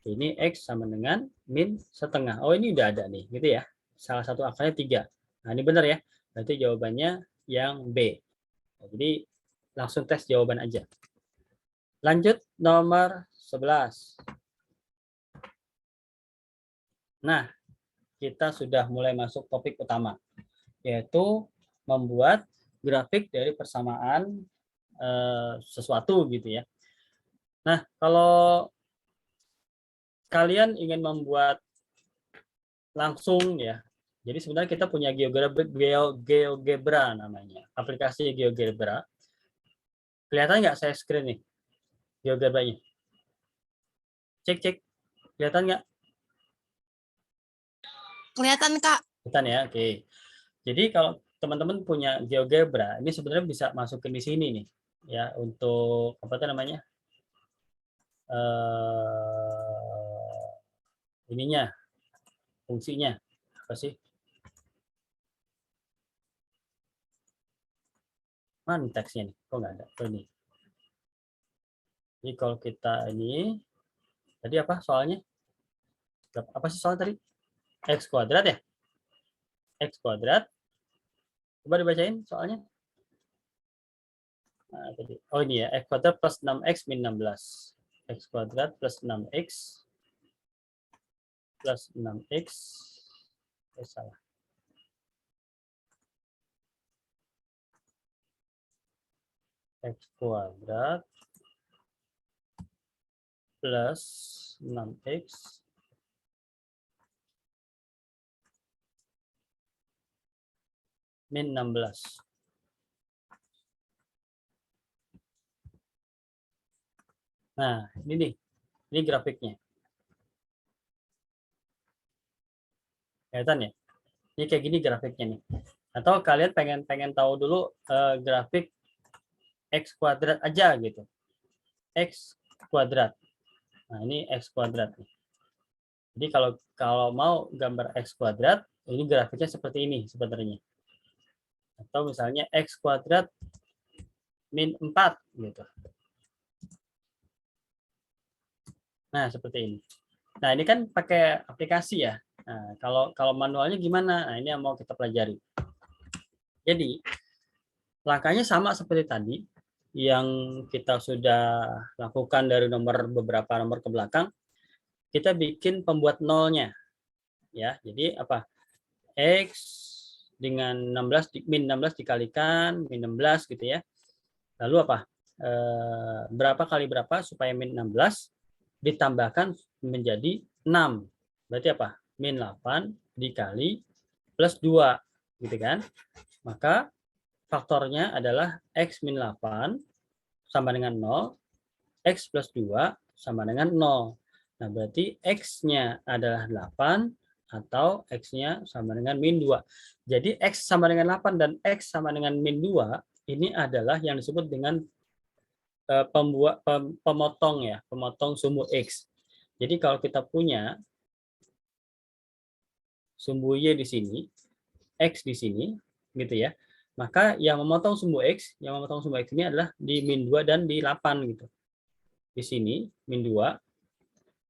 ini x sama dengan min setengah. Oh, ini udah ada nih, gitu ya. Salah satu akarnya 3. Nah, ini benar ya. Berarti jawabannya yang B. Nah, jadi langsung tes jawaban aja. Lanjut nomor 11. Nah, kita sudah mulai masuk topik utama, yaitu membuat grafik dari persamaan sesuatu gitu ya. Nah, kalau kalian ingin membuat langsung ya, jadi sebenarnya kita punya GeoGebra namanya, aplikasi GeoGebra. Kelihatan nggak saya screen nih, GeoGebra-nya? Cek, kelihatan nggak? Kelihatan, Kak. Kelihatan ya, oke. Jadi kalau teman-teman punya GeoGebra, ini sebenarnya bisa masukin di sini nih, ya untuk apa namanya? Ininya, fungsinya apa sih? Mana teksnya nih? Kok nggak ada? Oh, ini. Jadi kalau kita ini, tadi apa soalnya? Apa sih soal tadi? X kuadrat ya? X kuadrat. Coba dibacain soalnya. Nah, tadi. Oh ini ya, X kuadrat plus 6X min 16. X kuadrat plus 6X plus 6X. Salah. X kuadrat plus 6X min 16. Nah, ini nih. Ini grafiknya. Kelihatan ya? Ini kayak gini grafiknya nih. Atau kalian pengen tahu dulu grafik X kuadrat aja gitu. X kuadrat. Nah, ini X kuadrat nih. Jadi kalau mau gambar X kuadrat, ini grafiknya seperti ini sebenarnya. Atau misalnya X kuadrat min 4 gitu. Nah, seperti ini. Nah, ini kan pakai aplikasi ya. Nah, kalau manualnya gimana? Nah, ini yang mau kita pelajari. Jadi, langkahnya sama seperti tadi yang kita sudah lakukan dari beberapa nomor ke belakang. Kita bikin pembuat nolnya. Ya, jadi apa? X dengan 16 min 16 dikalikan min 16 gitu ya. Lalu apa? Berapa kali berapa supaya min 16 ditambahkan menjadi 6. Berarti apa? Min 8 dikali plus 2 gitu kan. Maka faktornya adalah X min 8 sama dengan 0, X plus 2 sama dengan 0. Nah, berarti X-nya adalah 8 atau X-nya sama dengan min 2. Jadi X sama dengan 8 dan X sama dengan min 2 ini adalah yang disebut dengan pemotong ya, pemotong sumbu X. Jadi kalau kita punya sumbu Y di sini, X di sini, gitu ya, maka yang memotong sumbu X ini adalah di min 2 dan di 8 gitu. Di sini min 2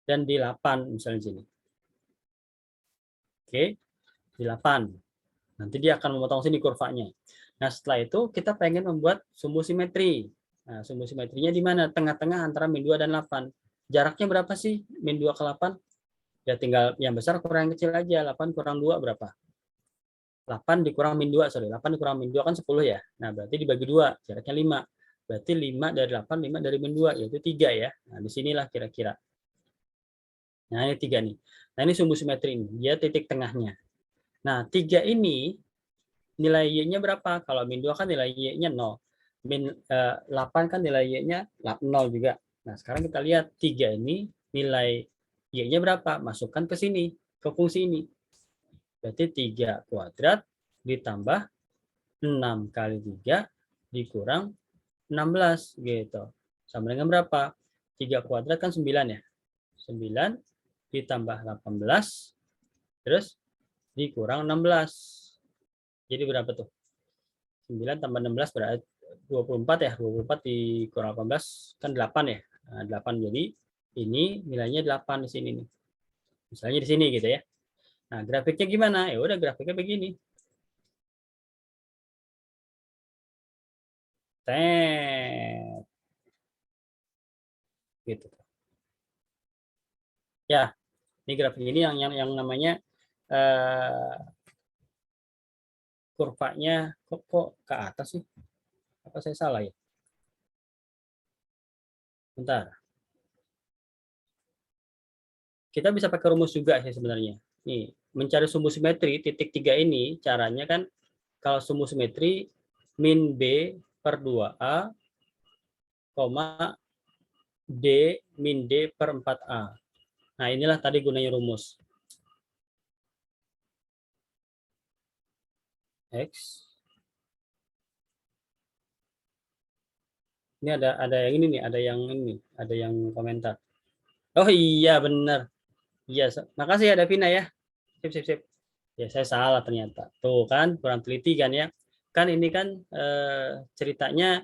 dan di 8 misalnya di sini. Oke, di 8. Nanti dia akan memotong sini kurvanya. Nah, setelah itu kita pengen membuat sumbu simetri. Nah, sumbu simetrinya di mana? Tengah-tengah antara min 2 dan 8. Jaraknya berapa sih min 2 ke 8? Ya tinggal yang besar kurang yang kecil aja. 8 kurang 2 berapa? 8 dikurang min 2, sorry. 8 dikurang min 2 kan 10 ya. Nah, berarti dibagi 2, jaraknya 5. Berarti 5 dari 8, 5 dari min 2, yaitu 3 ya. Nah, disinilah kira-kira. Nah, ini 3 nih. Nah, ini sumbu simetri ini. Dia titik tengahnya. Nah, 3 ini nilai Y-nya berapa? Kalau min 2 kan nilai Y-nya 0. Min 8 kan nilai Y-nya 0 juga. Nah, sekarang kita lihat 3 ini nilai Y-nya berapa? Masukkan ke sini, ke fungsi ini. Berarti 3 kuadrat ditambah 6 kali 3 dikurang 16 gitu. Sama dengan berapa? 3 kuadrat kan 9 ya. 9 ditambah 18 terus dikurang 16. Jadi berapa tuh? 9 tambah 16 berarti 24 ya. 24 dikurang 18 kan 8 ya. Nah, 8 jadi ini nilainya 8 di sini nih. Misalnya di sini gitu ya. Nah, grafiknya gimana? Ya udah grafiknya begini. Tet. Gitu. Ya, ini grafik ini yang namanya kurvanya kok ke atas sih? Apa saya salah ya? Bentar. Kita bisa pakai rumus juga sih sebenarnya. Nih, mencari sumbu simetri titik 3 ini caranya kan kalau sumbu simetri min B per 2A, D min D per 4A. Nah, inilah tadi gunanya rumus. X. Ini ada yang ini nih, ada yang komentar. Oh iya benar. Iya, makasih ya Davina ya. Sip sip sip. Ya saya salah ternyata. Tuh kan kurang teliti kan ya. Kan ini kan ceritanya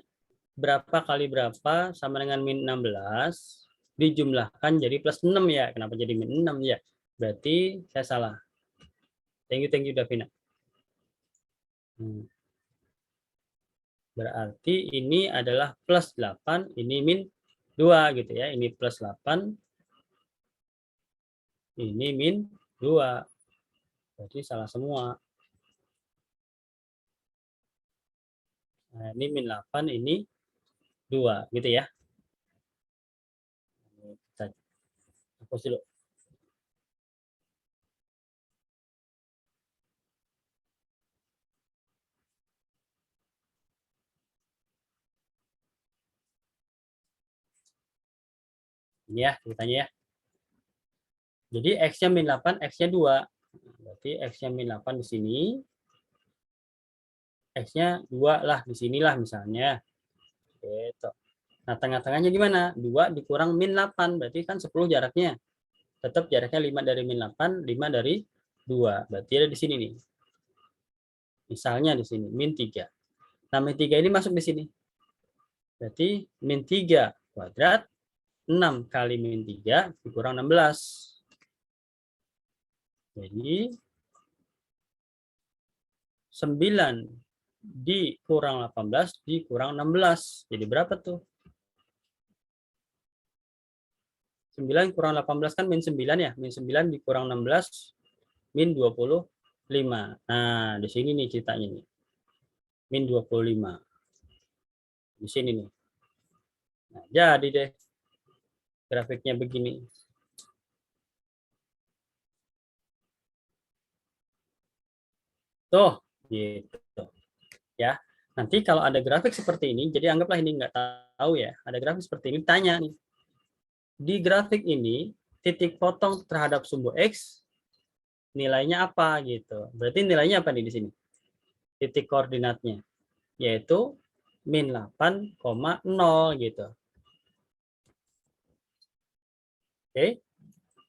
berapa kali berapa sama dengan min 16 dijumlahkan jadi plus 6 ya. Kenapa jadi min 6 ya? Berarti saya salah. Thank you Davina. Berarti ini adalah plus 8, ini min 2 gitu ya. Ini plus 8, ini min 2. Berarti salah semua. Nah, ini min 8, ini 2 gitu ya. Kita hapus dulu. Ini ya ceritanya ya. Jadi X-nya min 8, X-nya 2. Berarti X-nya min 8 di sini. X-nya 2 lah di sinilah misalnya. Gitu. Nah, tengah-tengahnya gimana? 2 dikurang min 8. Berarti kan 10 jaraknya. Tetap jaraknya 5 dari min 8, 5 dari 2. Berarti ada di sini nih. Misalnya di sini, min 3. Nah, min 3 ini masuk di sini. Berarti min 3 kuadrat, 6 kali min 3 dikurang 16. Jadi 9 dikurang 18 dikurang 16. Jadi berapa tuh? 9 kurang 18 kan min 9 ya. Min 9 dikurang 16 min 25. Nah, di sini nih ceritanya nih. Min 25. Di sini nih. Nah, jadi deh grafiknya begini. Tuh, gitu. Ya. Nanti kalau ada grafik seperti ini, jadi anggaplah ini nggak tahu ya, ada grafik seperti ini, tanya nih. Di grafik ini, titik potong terhadap sumbu X, nilainya apa gitu. Berarti nilainya apa nih di sini? Titik koordinatnya, yaitu min 8,0 gitu. Oke.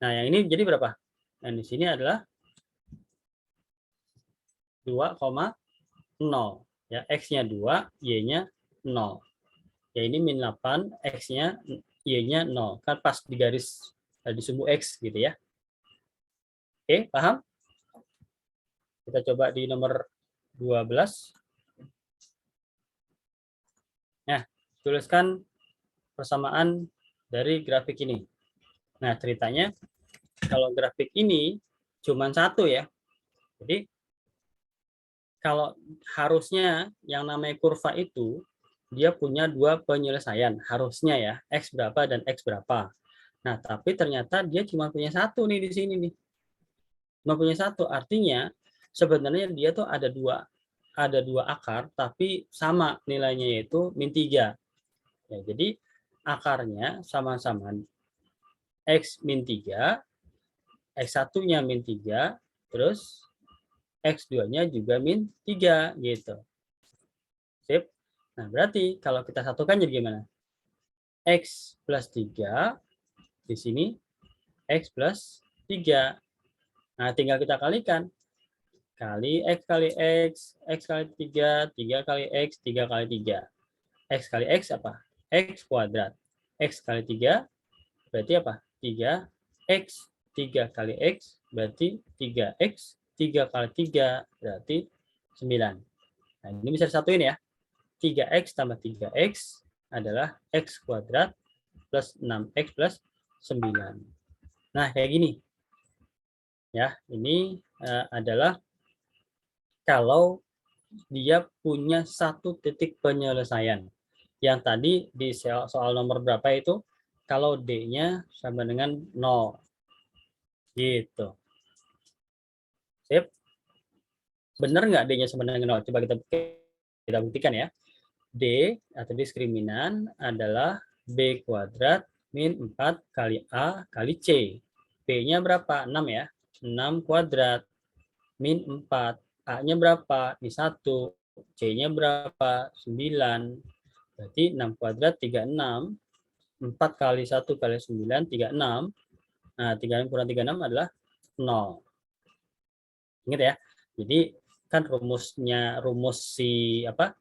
Nah, yang ini jadi berapa? Nah, di sini adalah 2,0. Ya, X-nya 2, Y-nya 0. Ya, ini min 8, X-nya, Y-nya 0. Kan pas di garis di sumbu X gitu ya. Oke, paham? Kita coba di nomor 12. Nah, tuliskan persamaan dari grafik ini. Nah, ceritanya kalau grafik ini cuma satu ya. Jadi kalau harusnya yang namanya kurva itu dia punya dua penyelesaian harusnya ya, X berapa dan X berapa. Nah, tapi ternyata dia cuma punya satu nih di sini nih. Cuma punya satu, artinya sebenarnya dia tuh ada dua akar, tapi sama nilainya yaitu -3. Ya, jadi akarnya sama-sama X min 3, X1-nya min 3, terus X2-nya juga min 3 gitu. Sip. Nah, berarti kalau kita satukan jadi gimana? X plus 3, di sini X plus 3. Nah, tinggal kita kalikan. Kali X kali 3, 3 kali X, 3 kali 3. X kali X apa? X kuadrat. X kali 3 berarti apa? 3X. 3 kali X berarti 3X. 3 kali 3 berarti 9. Nah, ini bisa disatuin ya. 3X tambah 3X adalah X kuadrat plus 6X plus 9. Nah, kayak gini. Ya, ini adalah kalau dia punya satu titik penyelesaian. Yang tadi di soal nomor berapa itu, kalau D-nya sama dengan 0. Gitu. Sip. Benar nggak D-nya sama dengan 0? Coba kita buktikan ya. D atau diskriminan adalah B kuadrat min 4 kali A kali C. B-nya berapa? 6 ya. 6 kuadrat min 4. A-nya berapa? Ini 1. C-nya berapa? 9. Berarti 6 kuadrat 36. 4 kali 1 kali 9, 36. Nah, 36 kurang 36 adalah 0. Ingat ya. Jadi kan rumus si apa?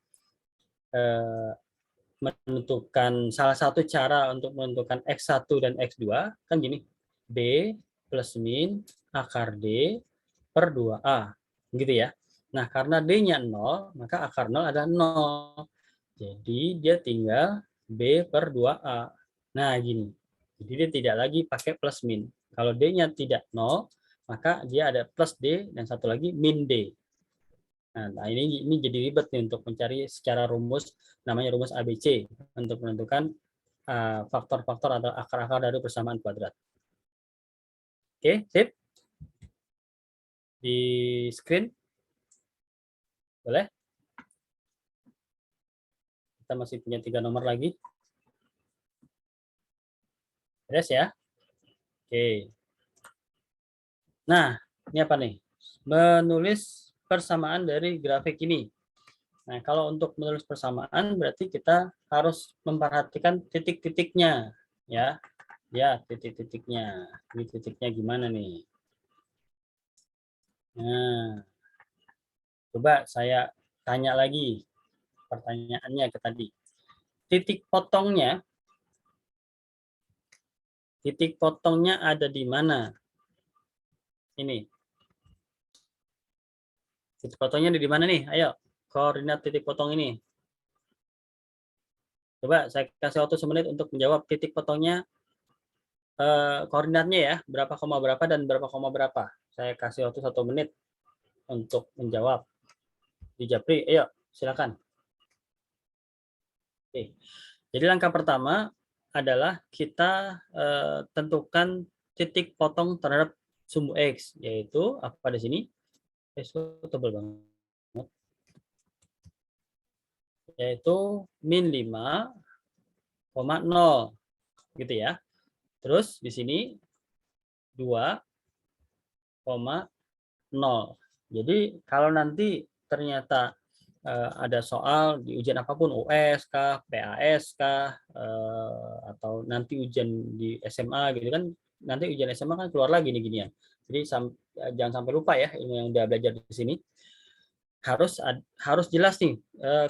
Menentukan salah satu cara untuk menentukan X1 dan X2 kan gini. B plus min akar D per 2A. Gitu ya. Nah, karena D-nya 0, maka akar 0 adalah 0. Jadi dia tinggal B per 2A. Nah, gini. Jadi dia tidak lagi pakai plus min. Kalau D-nya tidak 0, maka dia ada plus D dan satu lagi min D. Nah, ini jadi ribet nih untuk mencari secara rumus, namanya rumus ABC, untuk menentukan faktor-faktor atau akar-akar dari persamaan kuadrat. Oke, sip. Di screen. Boleh? Kita masih punya 3 nomor lagi. Beres ya? Oke. Nah, ini apa nih? Menulis persamaan dari grafik ini. Nah, kalau untuk menulis persamaan berarti kita harus memperhatikan titik-titiknya, ya. Ya, titik-titiknya. Ini titiknya gimana nih? Nah, coba saya tanya lagi pertanyaannya ke tadi. Titik potongnya ada di mana? Ini. Titik potongnya ada di mana nih? Ayo, koordinat titik potong ini. Coba saya kasih waktu 1 menit untuk menjawab titik potongnya, koordinatnya ya, berapa koma berapa dan berapa koma berapa. Saya kasih waktu 1 menit untuk menjawab. Di Japri, ayo silakan. Oke. Jadi langkah pertama adalah kita tentukan titik potong terhadap sumbu X, yaitu apa di sini? Itu tebal banget. Yaitu min 5,0 gitu ya. Terus di sini 2,0. Jadi kalau nanti ternyata ada soal di ujian apapun, US kah, PAS kah, atau nanti ujian di SMA gitu kan, nanti ujian SMA kan keluar lagi nih ginian. Jadi jangan sampai lupa ya ilmu yang udah belajar di sini. Harus jelas nih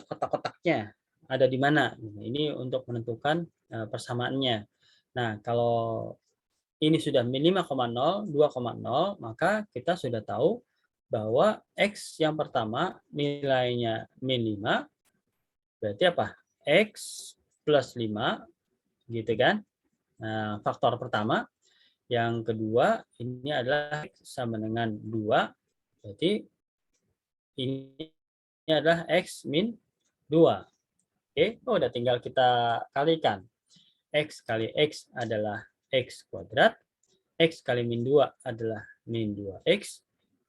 kotak-kotaknya ada di mana. Ini untuk menentukan persamaannya. Nah, kalau ini sudah min 5,0, 2,0, maka kita sudah tahu bahwa X yang pertama nilainya min 5, berarti apa? X plus 5, gitu kan? Nah, faktor pertama. Yang kedua, ini adalah X sama dengan 2, berarti ini adalah X min 2. Oke, udah tinggal kita kalikan. X kali X adalah X kuadrat. X kali min 2 adalah min 2X.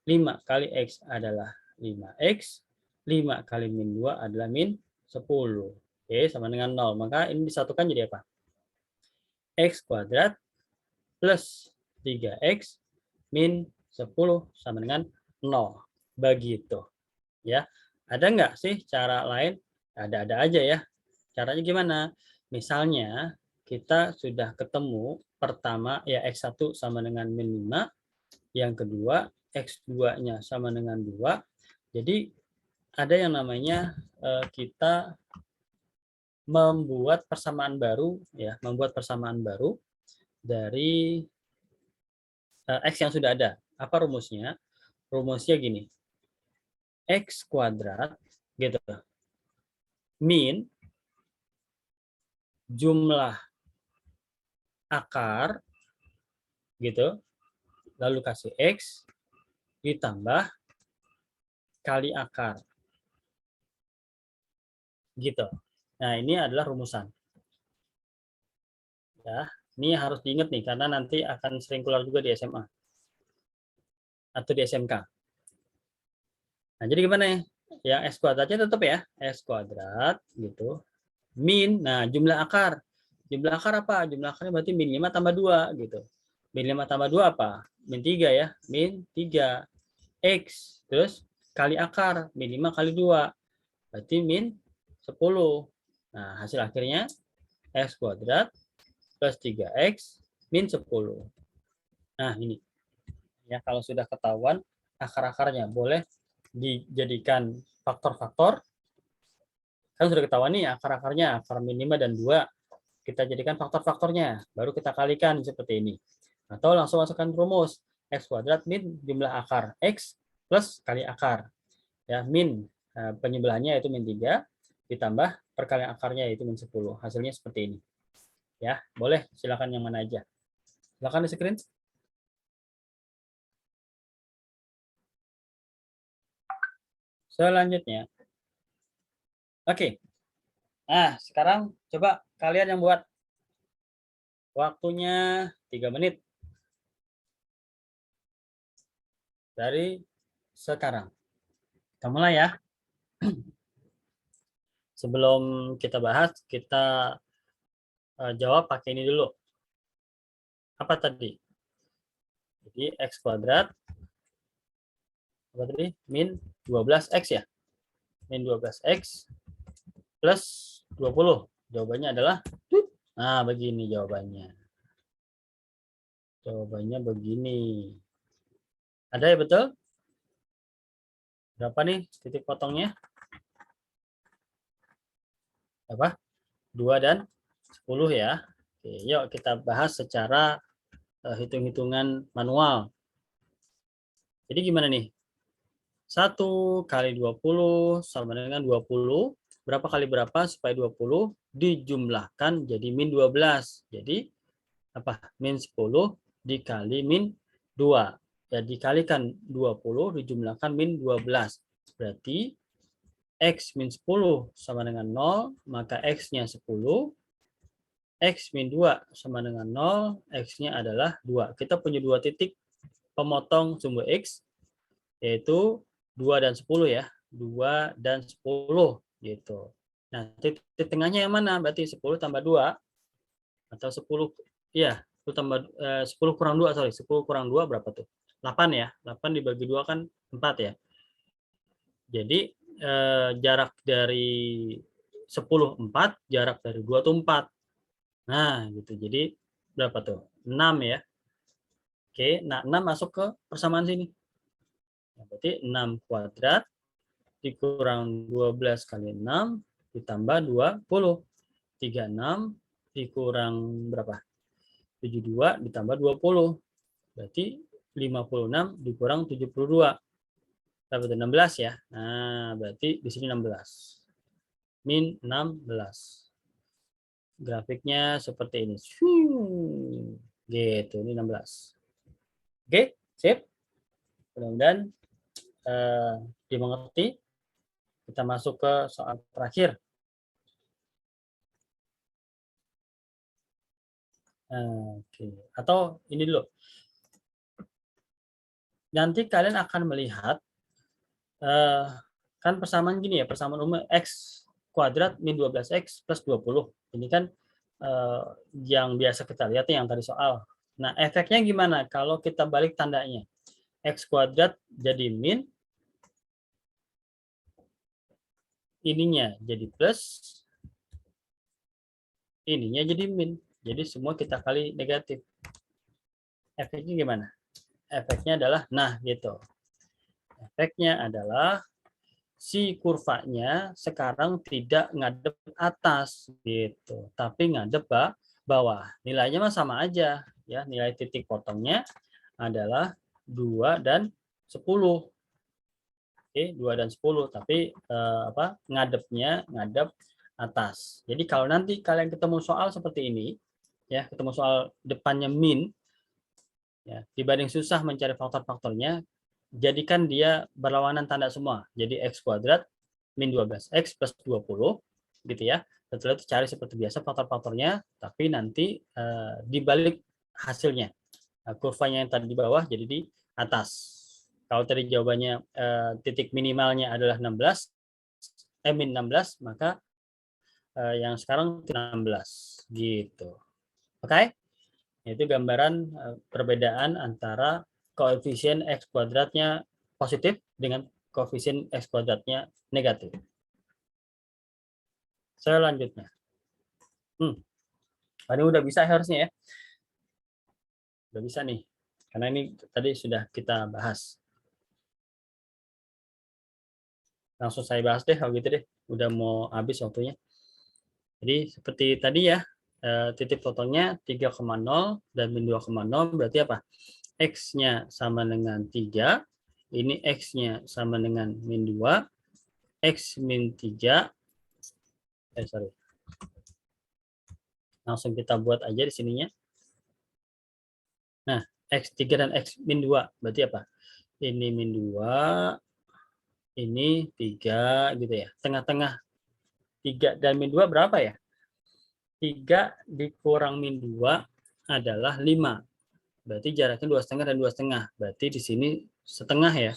5 kali X adalah 5X. 5 kali min 2 adalah min 10. Oke, sama dengan 0. Maka ini disatukan jadi apa? X kuadrat plus 3X min 10 sama dengan 0. Begitu. Ya, ada nggak sih cara lain? Ada-ada aja ya. Caranya gimana? Misalnya kita sudah ketemu pertama ya X1 sama dengan min 5, yang kedua X2-nya sama dengan 2. Jadi ada yang namanya kita membuat persamaan baru ya, membuat persamaan baru dari X yang sudah ada. Apa rumusnya? Rumusnya gini. X kuadrat gitu. Min jumlah akar gitu, lalu kasih X ditambah kali akar gitu. Nah, ini adalah rumusan. Ya, ini harus diingat nih karena nanti akan sering keluar juga di SMA atau di SMK. Nah, jadi gimana ya? Yang X kuadratnya tetap ya, X kuadrat gitu. Min, nah jumlah akar. Jumlah akar apa? Jumlah akarnya berarti min 5 tambah 2 gitu. Min 5 tambah 2 apa? Min 3 ya. Min 3. X. Terus kali akar. Min 5 kali 2. Berarti min 10. Nah, hasil akhirnya X kuadrat plus 3X min 10. Nah, ini. Ya, kalau sudah ketahuan akar-akarnya boleh dijadikan faktor-faktor. Kan sudah ketahuan nih akar-akarnya, akar min 5 dan 2. Kita jadikan faktor-faktornya, baru kita kalikan seperti ini. Atau langsung masukkan rumus X kuadrat min jumlah akar X plus kali akar. Ya, min penyebelahannya yaitu min 3 ditambah perkalian akarnya yaitu min 10. Hasilnya seperti ini. Ya, boleh silakan yang mana aja. Silakan di screen. Selanjutnya. Oke. Nah, sekarang coba kalian yang buat. Waktunya 3 menit. Dari sekarang. Kita mulai ya. Sebelum kita bahas, kita jawab pakai ini dulu. Apa tadi? Jadi X kuadrat apa tadi? Min 12X ya. Min 12X plus 20. Jawabannya adalah nah begini jawabannya. Jawabannya begini. Ada ya betul? Berapa nih titik potongnya? Apa? 2 dan 10 ya. Oke, yuk kita bahas secara hitung-hitungan manual. Jadi gimana nih? 1 kali 20 sama dengan 20. Berapa kali berapa supaya 20 dijumlahkan jadi min 12. Jadi apa? Min 10 dikali min 2. Ya dikalikan 20 dijumlahkan min 12. Berarti X min 10 sama dengan 0, maka X-nya 10. X min 2 sama dengan 0, X-nya adalah 2. Kita punya 2 titik pemotong sumbu X, yaitu 2 dan 10 ya. 2 dan 10 gitu. Nah, titik tengahnya yang mana? Berarti 10 tambah 2 atau 10 ya, 10 tambah 10 kurang 2, sorry. 10 kurang 2 berapa tuh? 8 ya. 8 dibagi 2 kan 4 ya. Jadi jarak dari 10 4, jarak dari 2 tuh 4. Nah, gitu. Jadi berapa tuh? 6 ya. Oke, nah 6 masuk ke persamaan sini. Nah, berarti 6 kuadrat dikurang 12 kali 6 ditambah 20. 36 dikurang berapa? 72 ditambah 20. Berarti 56 dikurang 72. Berapa itu? 16 ya. Nah, berarti di sini 16. Min 16. Grafiknya seperti ini. Gitu, ini 16. Oke, sip. Mudah-mudahan dimengerti. Kita masuk ke soal terakhir. Oke. Atau ini dulu. Nanti kalian akan melihat kan persamaan gini ya, persamaan umum x kuadrat min 12x plus 20. Ini kan yang biasa kita lihat yang tadi soal. Nah, efeknya gimana kalau kita balik tandanya? X kuadrat jadi min, ininya jadi plus, ininya jadi min. Jadi semua kita kali negatif. Efeknya gimana? Efeknya adalah, nah gitu. Efeknya adalah si kurvanya sekarang tidak ngadep atas gitu, tapi ngadep bawah. Nilainya mah sama aja ya, nilai titik potongnya adalah 2 dan 10. Oke, 2 dan 10, tapi ngadepnya ngadep atas. Jadi kalau nanti kalian ketemu soal seperti ini ya, ketemu soal depannya min ya, dibanding susah mencari faktor-faktornya, jadikan dia berlawanan tanda semua. Jadi x kuadrat min 12x plus 20 gitu ya. Setelah itu cari seperti biasa faktor-faktornya, tapi nanti dibalik hasilnya. Nah, kurvanya yang tadi di bawah jadi di atas. Kalau tadi jawabannya titik minimalnya adalah 16, min 16, maka yang sekarang 16 gitu. Oke? Itu gambaran perbedaan antara koefisien x kuadratnya positif dengan koefisien x kuadratnya negatif. Selanjutnya. Ini udah bisa harusnya ya. Udah bisa nih. Karena ini tadi sudah kita bahas. Langsung saya bahas deh kalau gitu deh. Udah mau habis waktunya. Jadi seperti tadi ya, titik potongnya 3,0 dan min 2,0 berarti apa? X-nya sama dengan 3, ini X-nya sama dengan min 2, X min 3, langsung kita buat aja di sininya. Nah, X3 dan X min 2, berarti apa? Ini min 2, ini 3 gitu ya. Tengah-tengah 3 dan min 2 berapa ya? 3 dikurang min 2 adalah 5. Berarti jaraknya 2,5 dan 2,5. Berarti di sini setengah ya.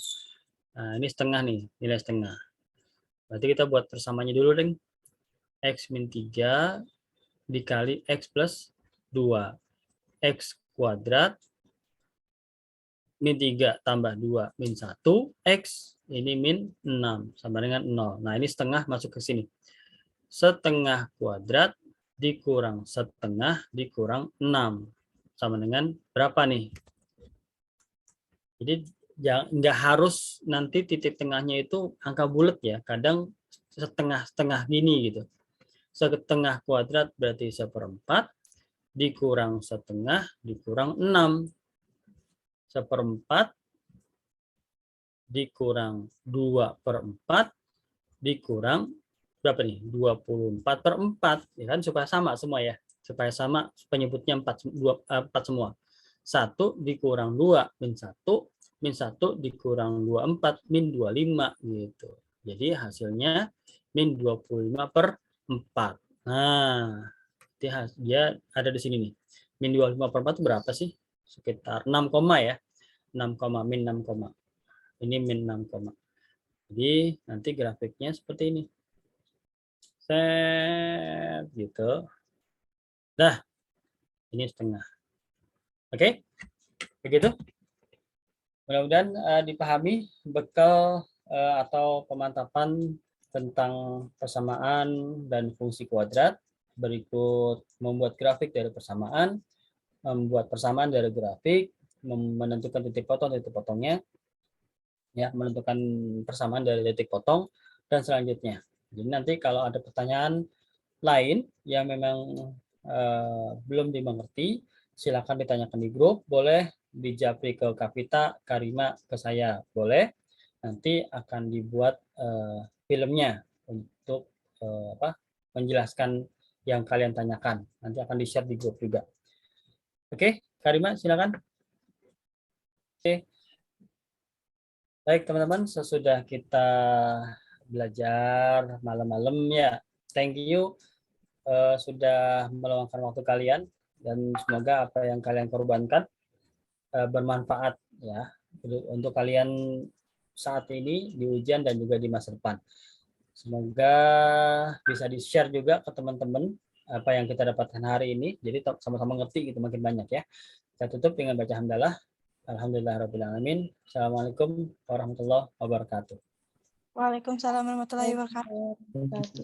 Nah, ini setengah nih, nilai setengah. Berarti kita buat persamanya dulu, deng. X min 3 dikali X plus 2. X kuadrat min 3 tambah 2 min 1 X ini min 6 sama dengan 0. Nah, ini setengah masuk ke sini. Setengah kuadrat dikurang setengah dikurang 6 sama dengan berapa nih? Jadi nggak harus nanti titik tengahnya itu angka bulat ya. Kadang setengah-setengah gini gitu. Setengah kuadrat berarti 1/4 dikurang setengah dikurang 6. 1/4 dikurang 2/4 dikurang berapa nih? 24/4 ya kan, supaya sama semua ya. Supaya sama penyebutnya 4 semua. 1 dikurang 2 min 1 min 1 dikurang 24 min 25 gitu. Jadi hasilnya min 25/4. Nah, dia ada di sini nih. Min 25/4 itu berapa sih? Sekitar 6, ya. 6, min 6, ini min 6, jadi nanti grafiknya seperti ini, set gitu. Dah, ini setengah. Oke, begitu. Mudah-mudahan dipahami bekal atau pemantapan tentang persamaan dan fungsi kuadrat. Berikut membuat grafik dari persamaan, membuat persamaan dari grafik, menentukan titik potongnya, ya, menentukan persamaan dari titik potong, dan selanjutnya. Jadi nanti kalau ada pertanyaan lain yang memang belum dimengerti, silakan ditanyakan di grup, boleh di japri ke Kavita, Karima ke saya, boleh. Nanti akan dibuat filmnya untuk menjelaskan yang kalian tanyakan. Nanti akan di-share di grup juga. Oke, Karima silakan. Oke. Baik teman-teman, sesudah kita belajar malam-malam ya. Thank you sudah meluangkan waktu kalian dan semoga apa yang kalian korbankan bermanfaat ya untuk kalian saat ini di ujian dan juga di masa depan. Semoga bisa di-share juga ke teman-teman apa yang kita dapatkan hari ini. Jadi sama-sama ngerti gitu makin banyak ya. Saya tutup dengan baca hamdalah. Alhamdulillahirabbil alamin. Assalamualaikum warahmatullahi wabarakatuh. Waalaikumsalam warahmatullahi wabarakatuh.